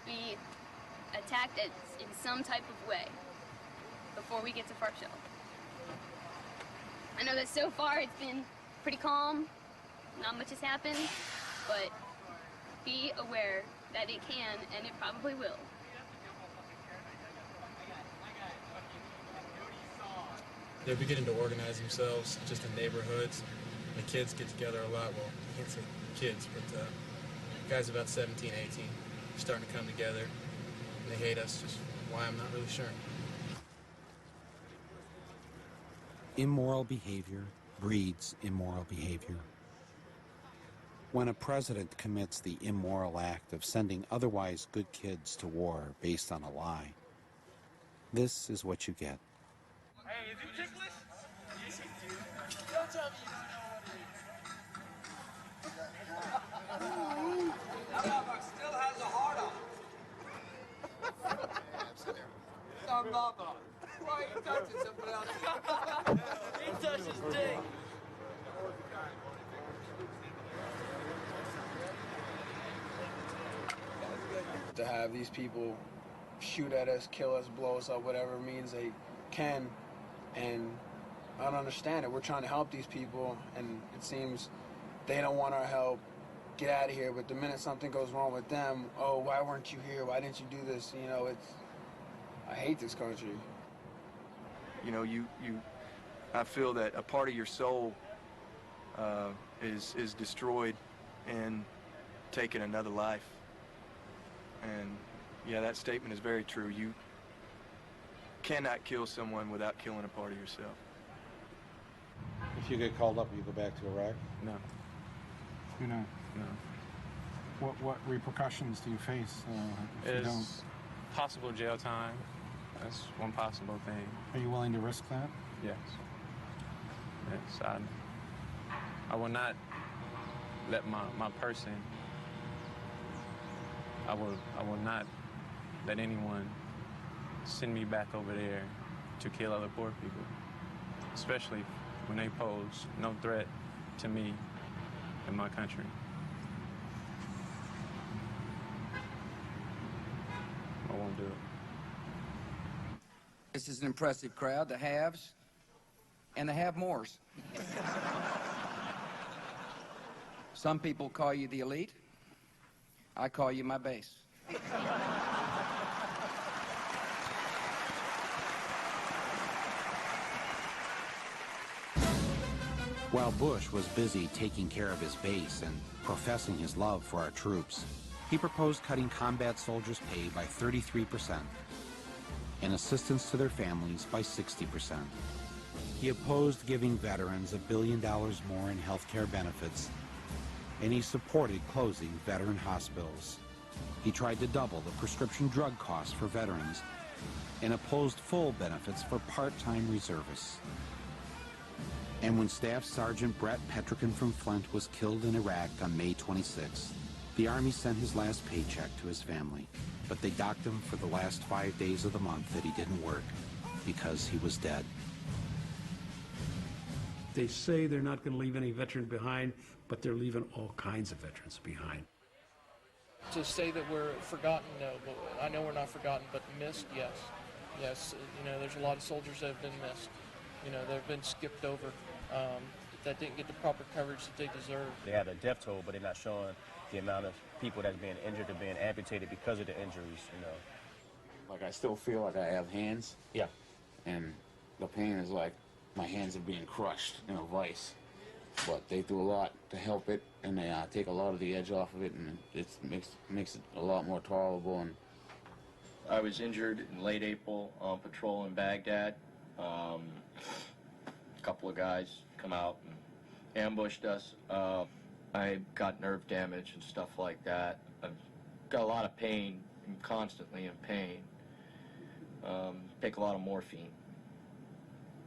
be attacked in some type of way before we get to Farshell. I know that so far it's been pretty calm, not much has happened, but be aware that it can and it probably will. they're beginning to organize themselves just in neighborhoods. The kids get together a lot. Well, I can't say kids, but guys about 17, 18, starting to come together. And they hate us, just why I'm not really sure. Immoral behavior breeds immoral behavior. When a president commits the immoral act of sending otherwise good kids to war based on a lie, this is what you get. Hey, is it ticklish? Don't tell me you know what it is. That motherfucker still has a heart on. Some mother. Why are you touching somebody else? He touched his dick. To have these people shoot at us, kill us, blow us up, whatever means they can, and I don't understand it. We're trying to help these people, and it seems they don't want our help. Get out of here. But the minute something goes wrong with them, oh, why weren't you here? Why didn't you do this? You know, I hate this country. You know, I feel that a part of your soul is destroyed and taking another life. And yeah, that statement is very true. You cannot kill someone without killing a part of yourself. If you get called up, you go back to Iraq? No. You know, no. What repercussions do you face if you don't? Possible jail time. That's one possible thing. Are you willing to risk that? Yes. Yes, I will not let my person, I will not let anyone send me back over there to kill other poor people, especially when they pose no threat to me and my country. I won't do it. This is an impressive crowd, the haves and the have-mores. Some people call you the elite. I call you my base. While Bush was busy taking care of his base and professing his love for our troops, he proposed cutting combat soldiers' pay by 33% and assistance to their families by 60%. He opposed giving veterans $1 billion more in health care benefits, and he supported closing veteran hospitals. He tried to double the prescription drug costs for veterans and opposed full benefits for part-time reservists. And when Staff Sergeant Brett Petrikin from Flint was killed in Iraq on May 26th, the Army sent his last paycheck to his family, but they docked him for the last 5 days of the month that he didn't work because he was dead. They say they're not going to leave any veteran behind, but they're leaving all kinds of veterans behind. To say that we're forgotten, no. But I know we're not forgotten, but missed, yes. Yes, you know, there's a lot of soldiers that have been missed. You know, they've been skipped over, that didn't get the proper coverage that they deserve. They have a death toll, but they're not showing the amount of people that's being injured or being amputated because of the injuries, you know. Like, I still feel like I have hands. Yeah. And the pain is like my hands are being crushed in a vice. But they do a lot to help it, and they take a lot of the edge off of it, and it makes it a lot more tolerable. And I was injured in late April on patrol in Baghdad. A couple of guys come out and ambushed us. I got nerve damage and stuff like that. I've got a lot of pain. I'm constantly in pain. Take a lot of morphine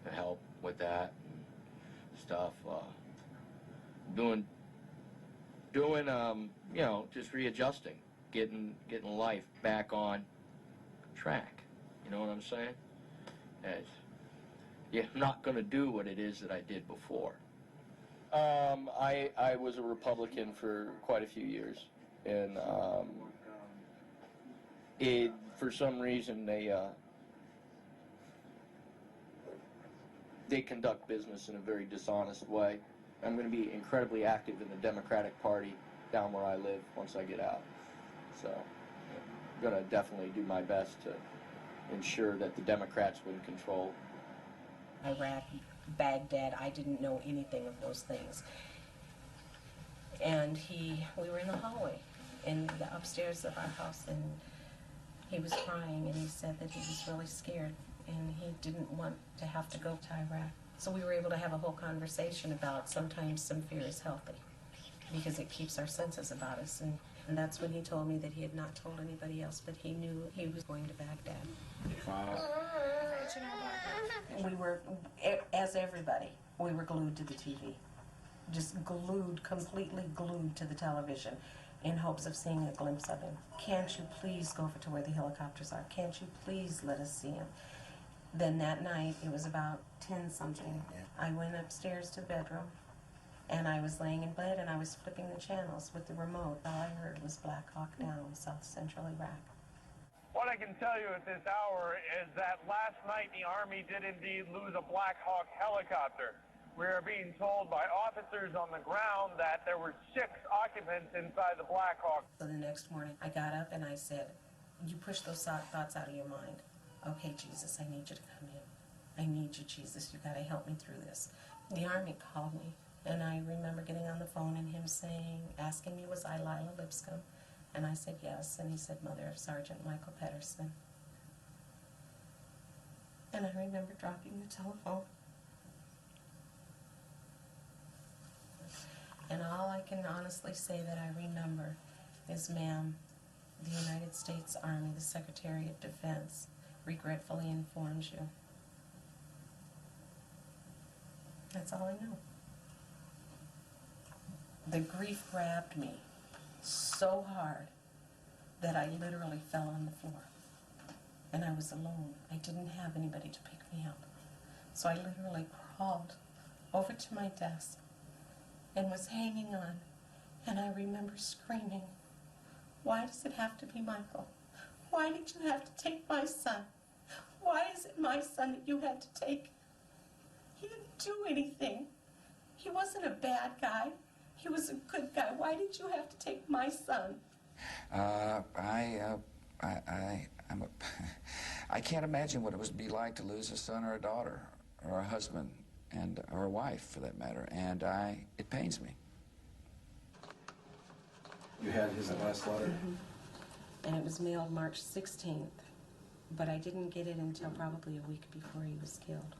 to help with that and stuff. Doing, you know, just readjusting, getting life back on track. You know what I'm saying? As you're not going to do what it is that I did before. I was a Republican for quite a few years, and for some reason they conduct business in a very dishonest way. I'm going to be incredibly active in the Democratic Party down where I live once I get out. So I'm going to definitely do my best to ensure that the Democrats win control. Iraq, Baghdad. I didn't know anything of those things. And we were in the hallway in the upstairs of our house, and he was crying, and he said that he was really scared, and he didn't want to have to go to Iraq. So we were able to have a whole conversation about sometimes some fear is healthy, because it keeps our senses about us. And that's when he told me that he had not told anybody else, but he knew he was going to Baghdad. We were, as everybody, we were glued to the TV. Just glued, completely glued to the television in hopes of seeing a glimpse of him. Can't you please go over to where the helicopters are? Can't you please let us see him? Then that night, it was about 10-something, I went upstairs to the bedroom, and I was laying in bed, and I was flipping the channels with the remote. All I heard was Black Hawk Down, South Central Iraq. What I can tell you at this hour is that last night the Army did indeed lose a Black Hawk helicopter. We are being told by officers on the ground that there were 6 occupants inside the Black Hawk. So the next morning, I got up and I said, you push those thoughts out of your mind. Okay, Jesus, I need you to come in. I need you, Jesus. You got to help me through this. The Army called me, and I remember getting on the phone and him asking me, was I Lila Lipscomb? And I said yes, and he said, mother of Sergeant Michael Pedersen. And I remember dropping the telephone. And all I can honestly say that I remember is, ma'am, the United States Army, the Secretary of Defense, regretfully informs you. That's all I know. The grief grabbed me so hard that I literally fell on the floor. And I was alone. I didn't have anybody to pick me up. So I literally crawled over to my desk and was hanging on. And I remember screaming, why does it have to be Michael? Why did you have to take my son? Why is it my son that you had to take? He didn't do anything. He wasn't a bad guy. He was a good guy. Why did you have to take my son? I can't imagine what it would be like to lose a son or a daughter or a husband or a wife, for that matter, and it pains me. You had his last letter? And it was mailed March 16th, but I didn't get it until probably a week before he was killed.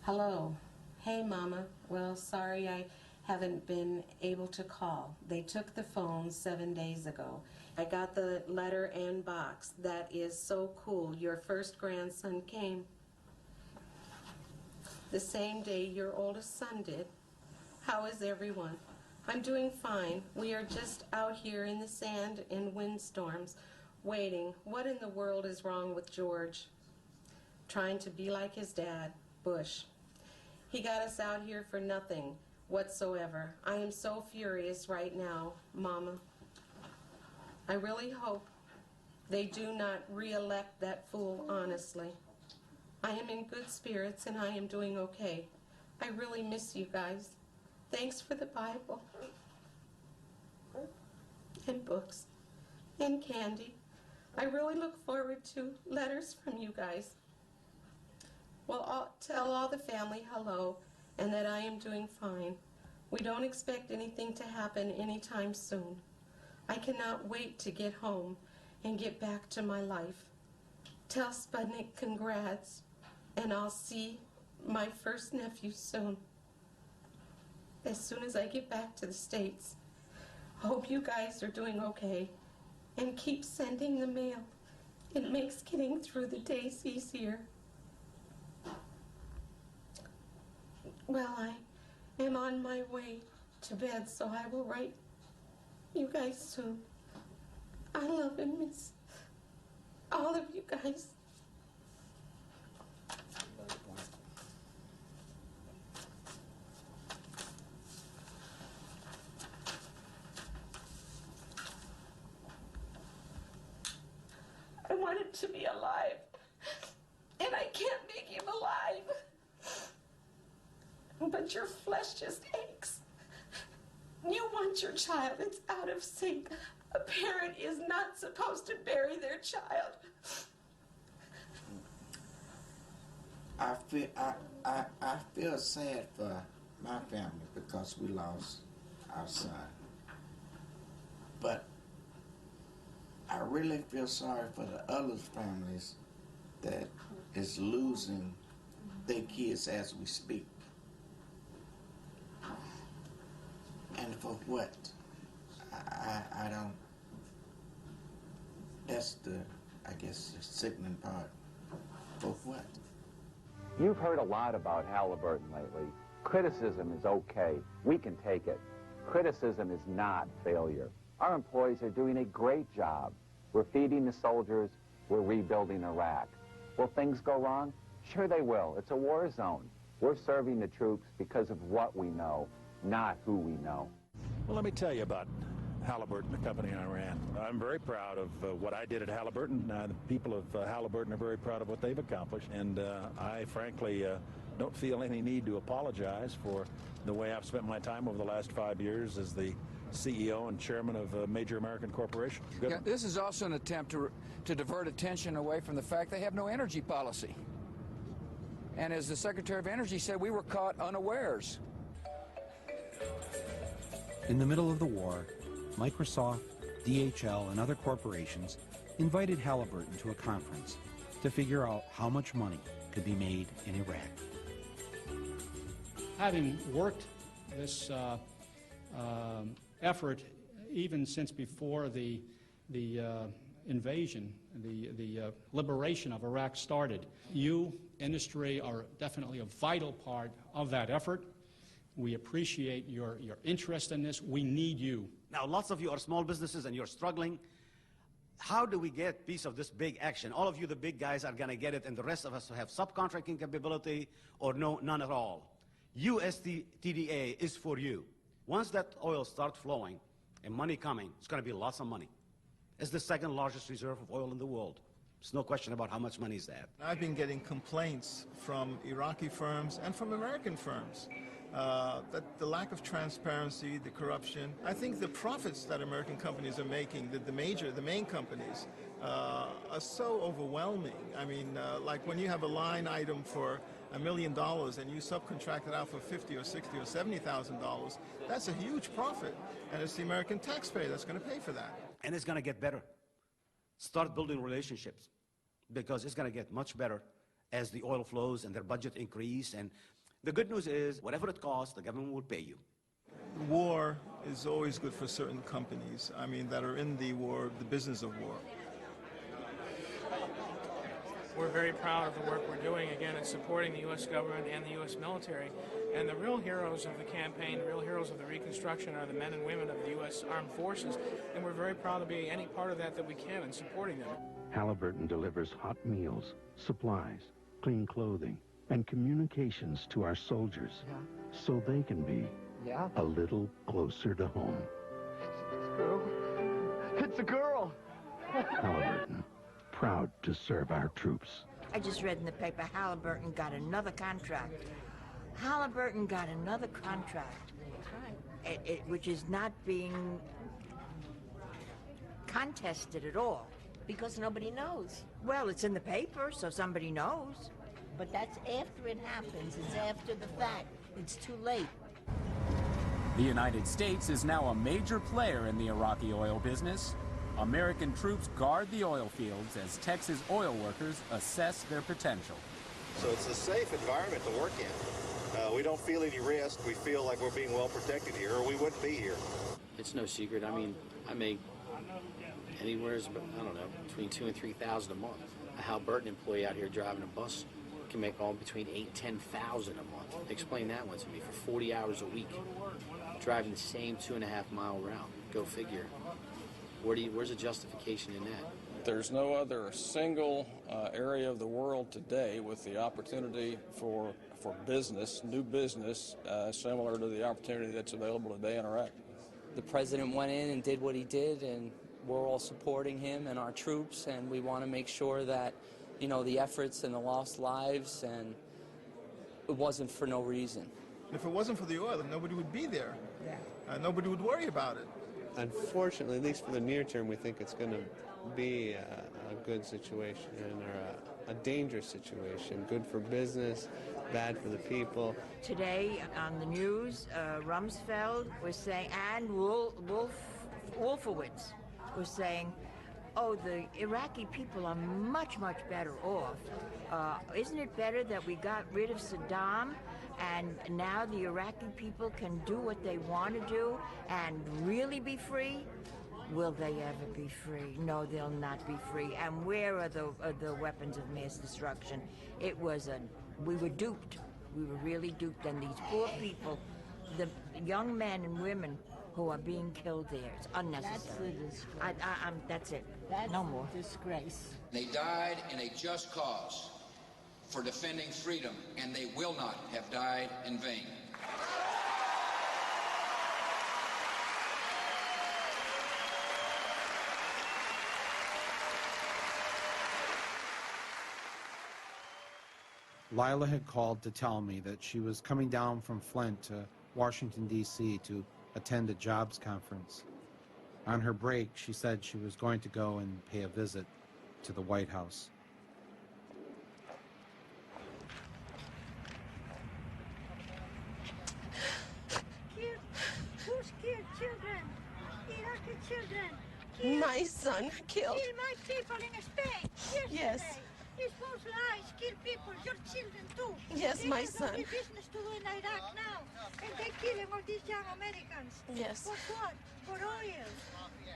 Hello. Hey, Mama. Well, sorry I haven't been able to call. They took the phone 7 days ago. I got the letter and box. That is so cool. Your first grandson came the same day your oldest son did. How is everyone? I'm doing fine. We are just out here in the sand in windstorms, waiting. What in the world is wrong with George? Trying to be like his dad, Bush. He got us out here for nothing whatsoever. I am so furious right now, Mama. I really hope they do not re-elect that fool, honestly. I am in good spirits and I am doing okay. I really miss you guys. Thanks for the Bible and books and candy. I really look forward to letters from you guys. Well, I'll tell all the family hello and that I am doing fine. We don't expect anything to happen anytime soon. I cannot wait to get home and get back to my life. Tell Sputnik congrats, and I'll see my first nephew soon. As soon as I get back to the States. Hope you guys are doing okay, and keep sending the mail. It makes getting through the days easier. Well, I am on my way to bed, so I will write you guys soon. I love and miss all of you guys. I want him to be alive, and I can't make him alive. But your flesh just aches. You want your child, it's out of sync. A parent is not supposed to bury their child. I feel sad for my family because we lost our son. But I really feel sorry for the other families that is losing their kids as we speak. And for what? I don't. That's I guess, the sickening part. For what? You've heard a lot about Halliburton lately. Criticism is okay. We can take it. Criticism is not failure. Our employees are doing a great job. We're feeding the soldiers. We're rebuilding Iraq. Will things go wrong? Sure they will. It's a war zone. We're serving the troops because of what we know, not who we know. Well, let me tell you about Halliburton, the company I ran. I'm very proud of what I did at Halliburton. The people of Halliburton are very proud of what they've accomplished, and I frankly don't feel any need to apologize for the way I've spent my time over the last 5 years as the CEO and chairman of a major American corporation. Yeah, this is also an attempt to divert attention away from the fact they have no energy policy. And as the Secretary of Energy said, we were caught unawares. In the middle of the war, Microsoft, DHL, and other corporations invited Halliburton to a conference to figure out how much money could be made in Iraq. Having worked this effort even since before the invasion, the liberation of Iraq started, you, industry, are definitely a vital part of that effort. We appreciate your interest in this. We need you. Now, lots of you are small businesses and you're struggling. How do we get a piece of this big action? All of you, the big guys, are going to get it, and the rest of us who have subcontracting capability or none at all. USTDA is for you. Once that oil starts flowing and money coming, it's going to be lots of money. It's the second largest reserve of oil in the world. There's no question about how much money is that. I've been getting complaints from Iraqi firms and from American firms that the lack of transparency, the corruption. I think the profits that American companies are making, the main companies, are so overwhelming. I mean, like when you have a line item for $1 million and you subcontract it out for $50,000 or $60,000 or $70,000, that's a huge profit, and it's the American taxpayer that's going to pay for that. And it's going to get better. Start building relationships, because it's going to get much better as the oil flows and their budget increase. And the good news is, whatever it costs, the government will pay you. War is always good for certain companies, I mean, that are in the war, the business of war. We're very proud of the work we're doing, again, in supporting the U.S. government and the U.S. military. And the real heroes of the campaign, the real heroes of the Reconstruction are the men and women of the U.S. Armed Forces. And we're very proud to be any part of that we can in supporting them. Halliburton delivers hot meals, supplies, clean clothing, and communications to our soldiers so they can be a little closer to home. It's a girl! Halliburton, proud to serve our troops. I just read in the paper Halliburton got another contract. Halliburton got another contract. That's right. Which is not being contested at all. Because nobody knows. Well, it's in the paper, so somebody knows. But that's after it happens. It's after the fact. It's too late. The United States is now a major player in the Iraqi oil business. American troops guard the oil fields as Texas oil workers assess their potential. So it's a safe environment to work in. We don't feel any risk. We feel like we're being well protected here, or we wouldn't be here. It's no secret. I mean, I make anywhere, I don't know, between $2,000 and $3,000 a month. A Halliburton employee out here driving a bus can make all between $8,000 and $10,000 a month. Explain that one to me. For 40 hours a week, driving the same 2.5-mile route. Go figure. Where's the justification in that? There's no other single area of the world today with the opportunity for business, new business, similar to the opportunity that's available today in Iraq. The president went in and did what he did, and we're all supporting him and our troops, and we want to make sure that, you know, the efforts and the lost lives, and it wasn't for no reason. If it wasn't for the oil, nobody would be there. Nobody would worry about it. Unfortunately, at least for the near term, we think it's going to be a good situation or a dangerous situation, good for business, bad for the people. Today on the news, Rumsfeld was saying, and Wolfowitz was saying, oh, the Iraqi people are much, much better off. Isn't it better that we got rid of Saddam and now the Iraqi people can do what they want to do and really be free? Will they ever be free? No, they'll not be free. And where are the weapons of mass destruction? We were duped. We were really duped. And these poor people, the young men and women who are being killed there, it's unnecessary. That's it. No more. Disgrace. They died in a just cause for defending freedom, and they will not have died in vain. Lila had called to tell me that she was coming down from Flint to Washington, D.C. to attend a jobs conference. On her break, she said she was going to go and pay a visit to the White House. Who's killed children? Iraqi children. My son killed. Kill my people in Spain. Yes. These false lies kill people, your children too. Yes, my son. They have no business to do in Iraq now. And they're killing all these young Americans. Yes. For what? For oil.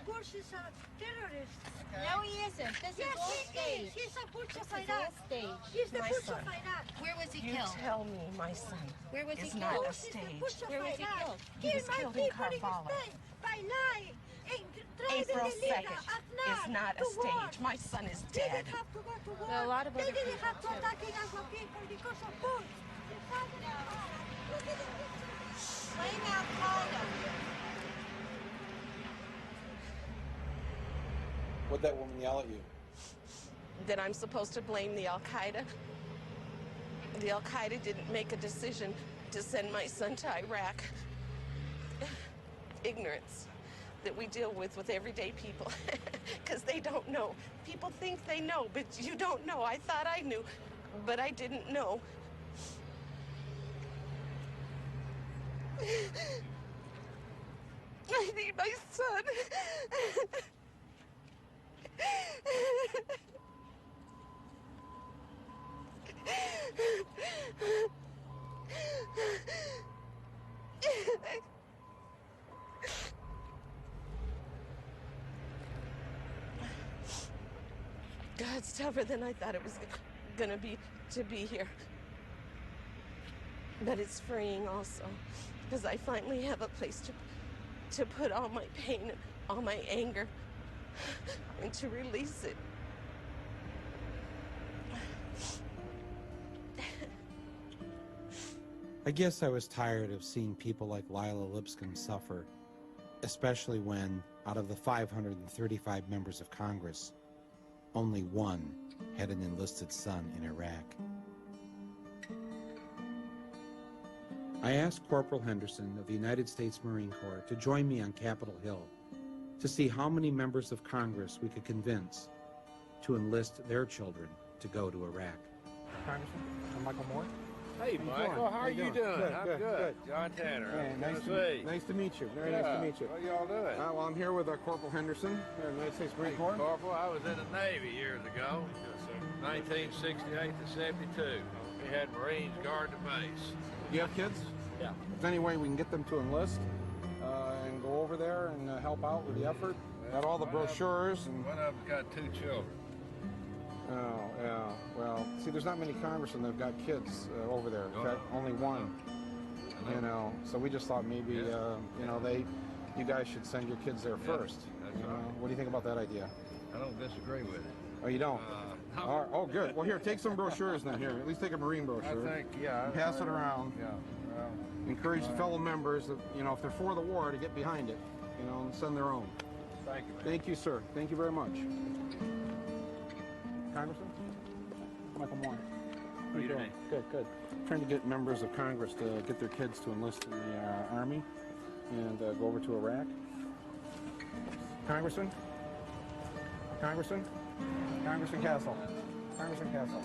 Bush is a terrorist. No, he isn't. This is all staged. He's a Bush of This is Iraq. all staged. He's the My Bush son. of Iraq. Where was he You killed? tell me, my son. Where was he is killed? not a Bush is the stage. Bush of Where was he Iraq. killed? He Kill was my killed in people in Karbala. Spain by lying. And driving April the leader 2nd at is night not a to war. stage. My son is They dead. didn't have to go to war. There are a lot of they other didn't people have to too. attack our people because of Bush. Look at it. Blame Al-Qaeda. What'd that woman yell at you? That I'm supposed to blame the Al-Qaeda? The Al-Qaeda didn't make a decision to send my son to Iraq. Ignorance that we deal with everyday people, because they don't know. People think they know, but you don't know. I thought I knew, but I didn't know. I need my son. God's tougher than I thought it was gonna be to be here. But it's freeing also, because I finally have a place to put all my pain and all my anger and to release it. I guess I was tired of seeing people like Lila Lipscomb suffer, especially when, out of the 535 members of Congress, only one had an enlisted son in Iraq. I asked Corporal Henderson of the United States Marine Corps to join me on Capitol Hill to see how many members of Congress we could convince to enlist their children to go to Iraq. Congressman, I'm Michael Moore. Hey, Michael, how are you doing? I'm good. John Tanner. Hey, nice to meet you. Very nice to meet you. What y'all doing? Well, I'm here with Corporal Henderson, United States Marine Corps. Corporal, I was in the Navy years ago, 1968 to 72. We had Marines guard the base. Do you have kids? Yeah. If there's any way we can get them to enlist and go over there and help out with the effort. Got all the brochures. And one of them got 2 children. Oh, yeah. Well, see, there's not many congressmen that have got kids over there. In fact, only one. You know, so we just thought maybe, you know, you guys should send your kids there first. That's right. What do you think about that idea? I don't disagree with it. Oh, you don't? No. All right. Oh, good. Well, here, take some brochures then. Here, at least take a Marine brochure. I think, yeah. And pass it around. Yeah. Well, encourage fellow members that, you know, if they're for the war, to get behind it, you know, and send their own. Thank you, man. Thank you, sir. Thank you very much. Congressman? Michael Moore. How you doing? Good, good. Trying to get members of Congress to get their kids to enlist in the Army and go over to Iraq. Congressman? Congressman? Congressman Castle? Congressman Castle.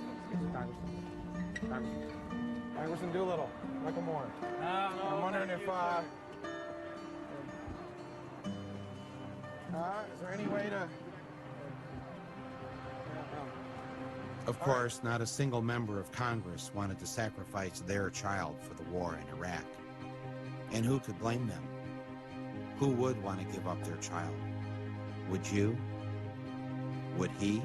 Congressman Doolittle. Michael Moore. I'm wondering if, is there any way to... Of course, not a single member of Congress wanted to sacrifice their child for the war in Iraq. And who could blame them? Who would want to give up their child? Would you? Would he?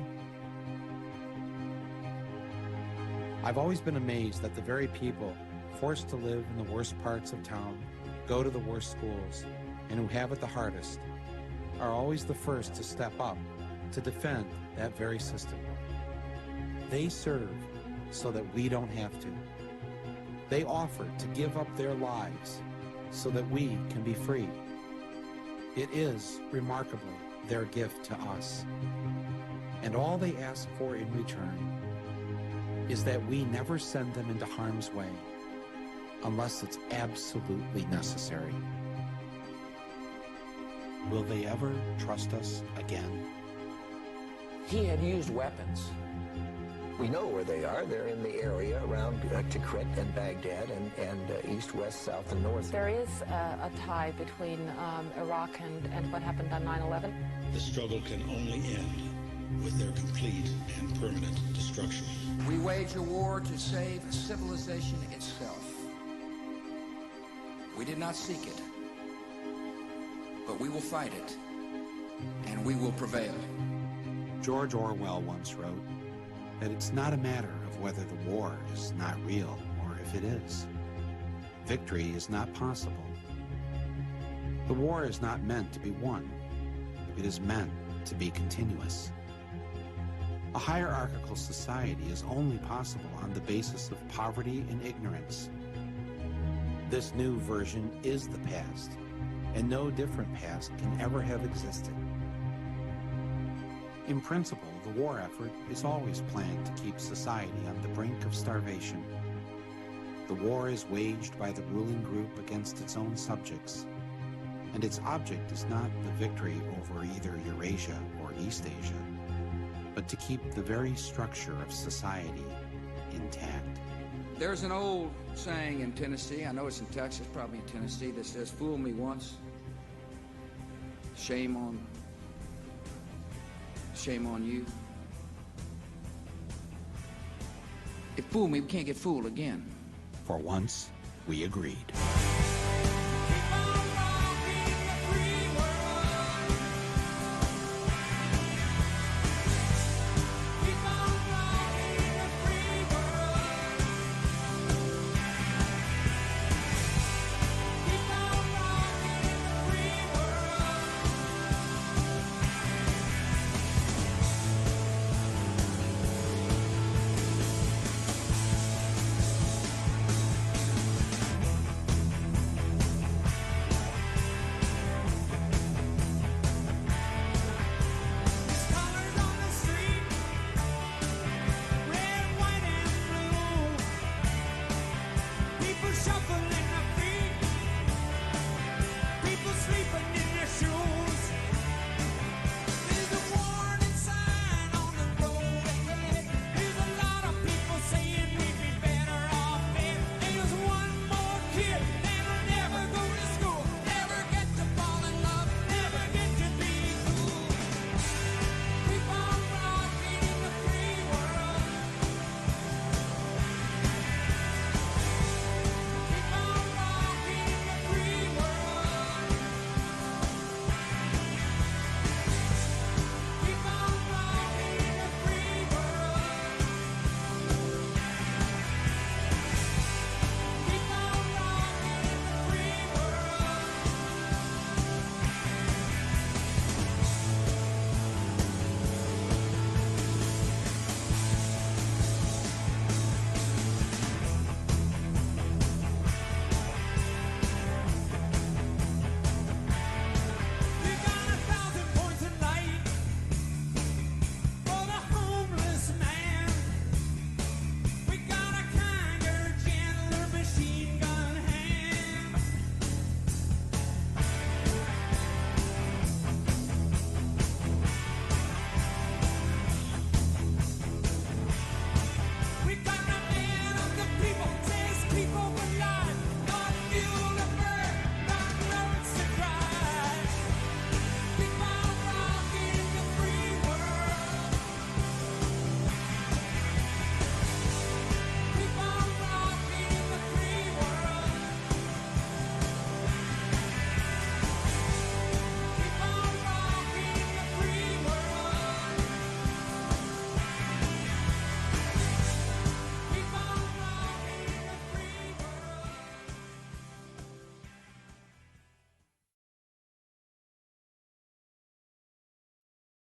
I've always been amazed that the very people forced to live in the worst parts of town, go to the worst schools, and who have it the hardest, are always the first to step up to defend that very system. They serve so that we don't have to. They offer to give up their lives so that we can be free. It is, remarkably, their gift to us. And all they ask for in return is that we never send them into harm's way unless it's absolutely necessary. Will they ever trust us again? He had used weapons. We know where they are. They're in the area around Tikrit and Baghdad and east, west, south, and north. There is a tie between Iraq and what happened on 9/11. The struggle can only end with their complete and permanent destruction. We wage a war to save civilization itself. We did not seek it, but we will fight it, and we will prevail. George Orwell once wrote that it's not a matter of whether the war is not real or if it is. Victory is not possible. The war is not meant to be won. It is meant to be continuous. A hierarchical society is only possible on the basis of poverty and ignorance. This new version is the past, and no different past can ever have existed. In principle, the war effort is always planned to keep society on the brink of starvation. The war is waged by the ruling group against its own subjects, and its object is not the victory over either Eurasia or East Asia, but to keep the very structure of society intact. There's an old saying in Tennessee, I know it's in Texas, probably in Tennessee, that says, "Fool me once, shame on you." If fool me, we can't get fooled again. For once, we agreed.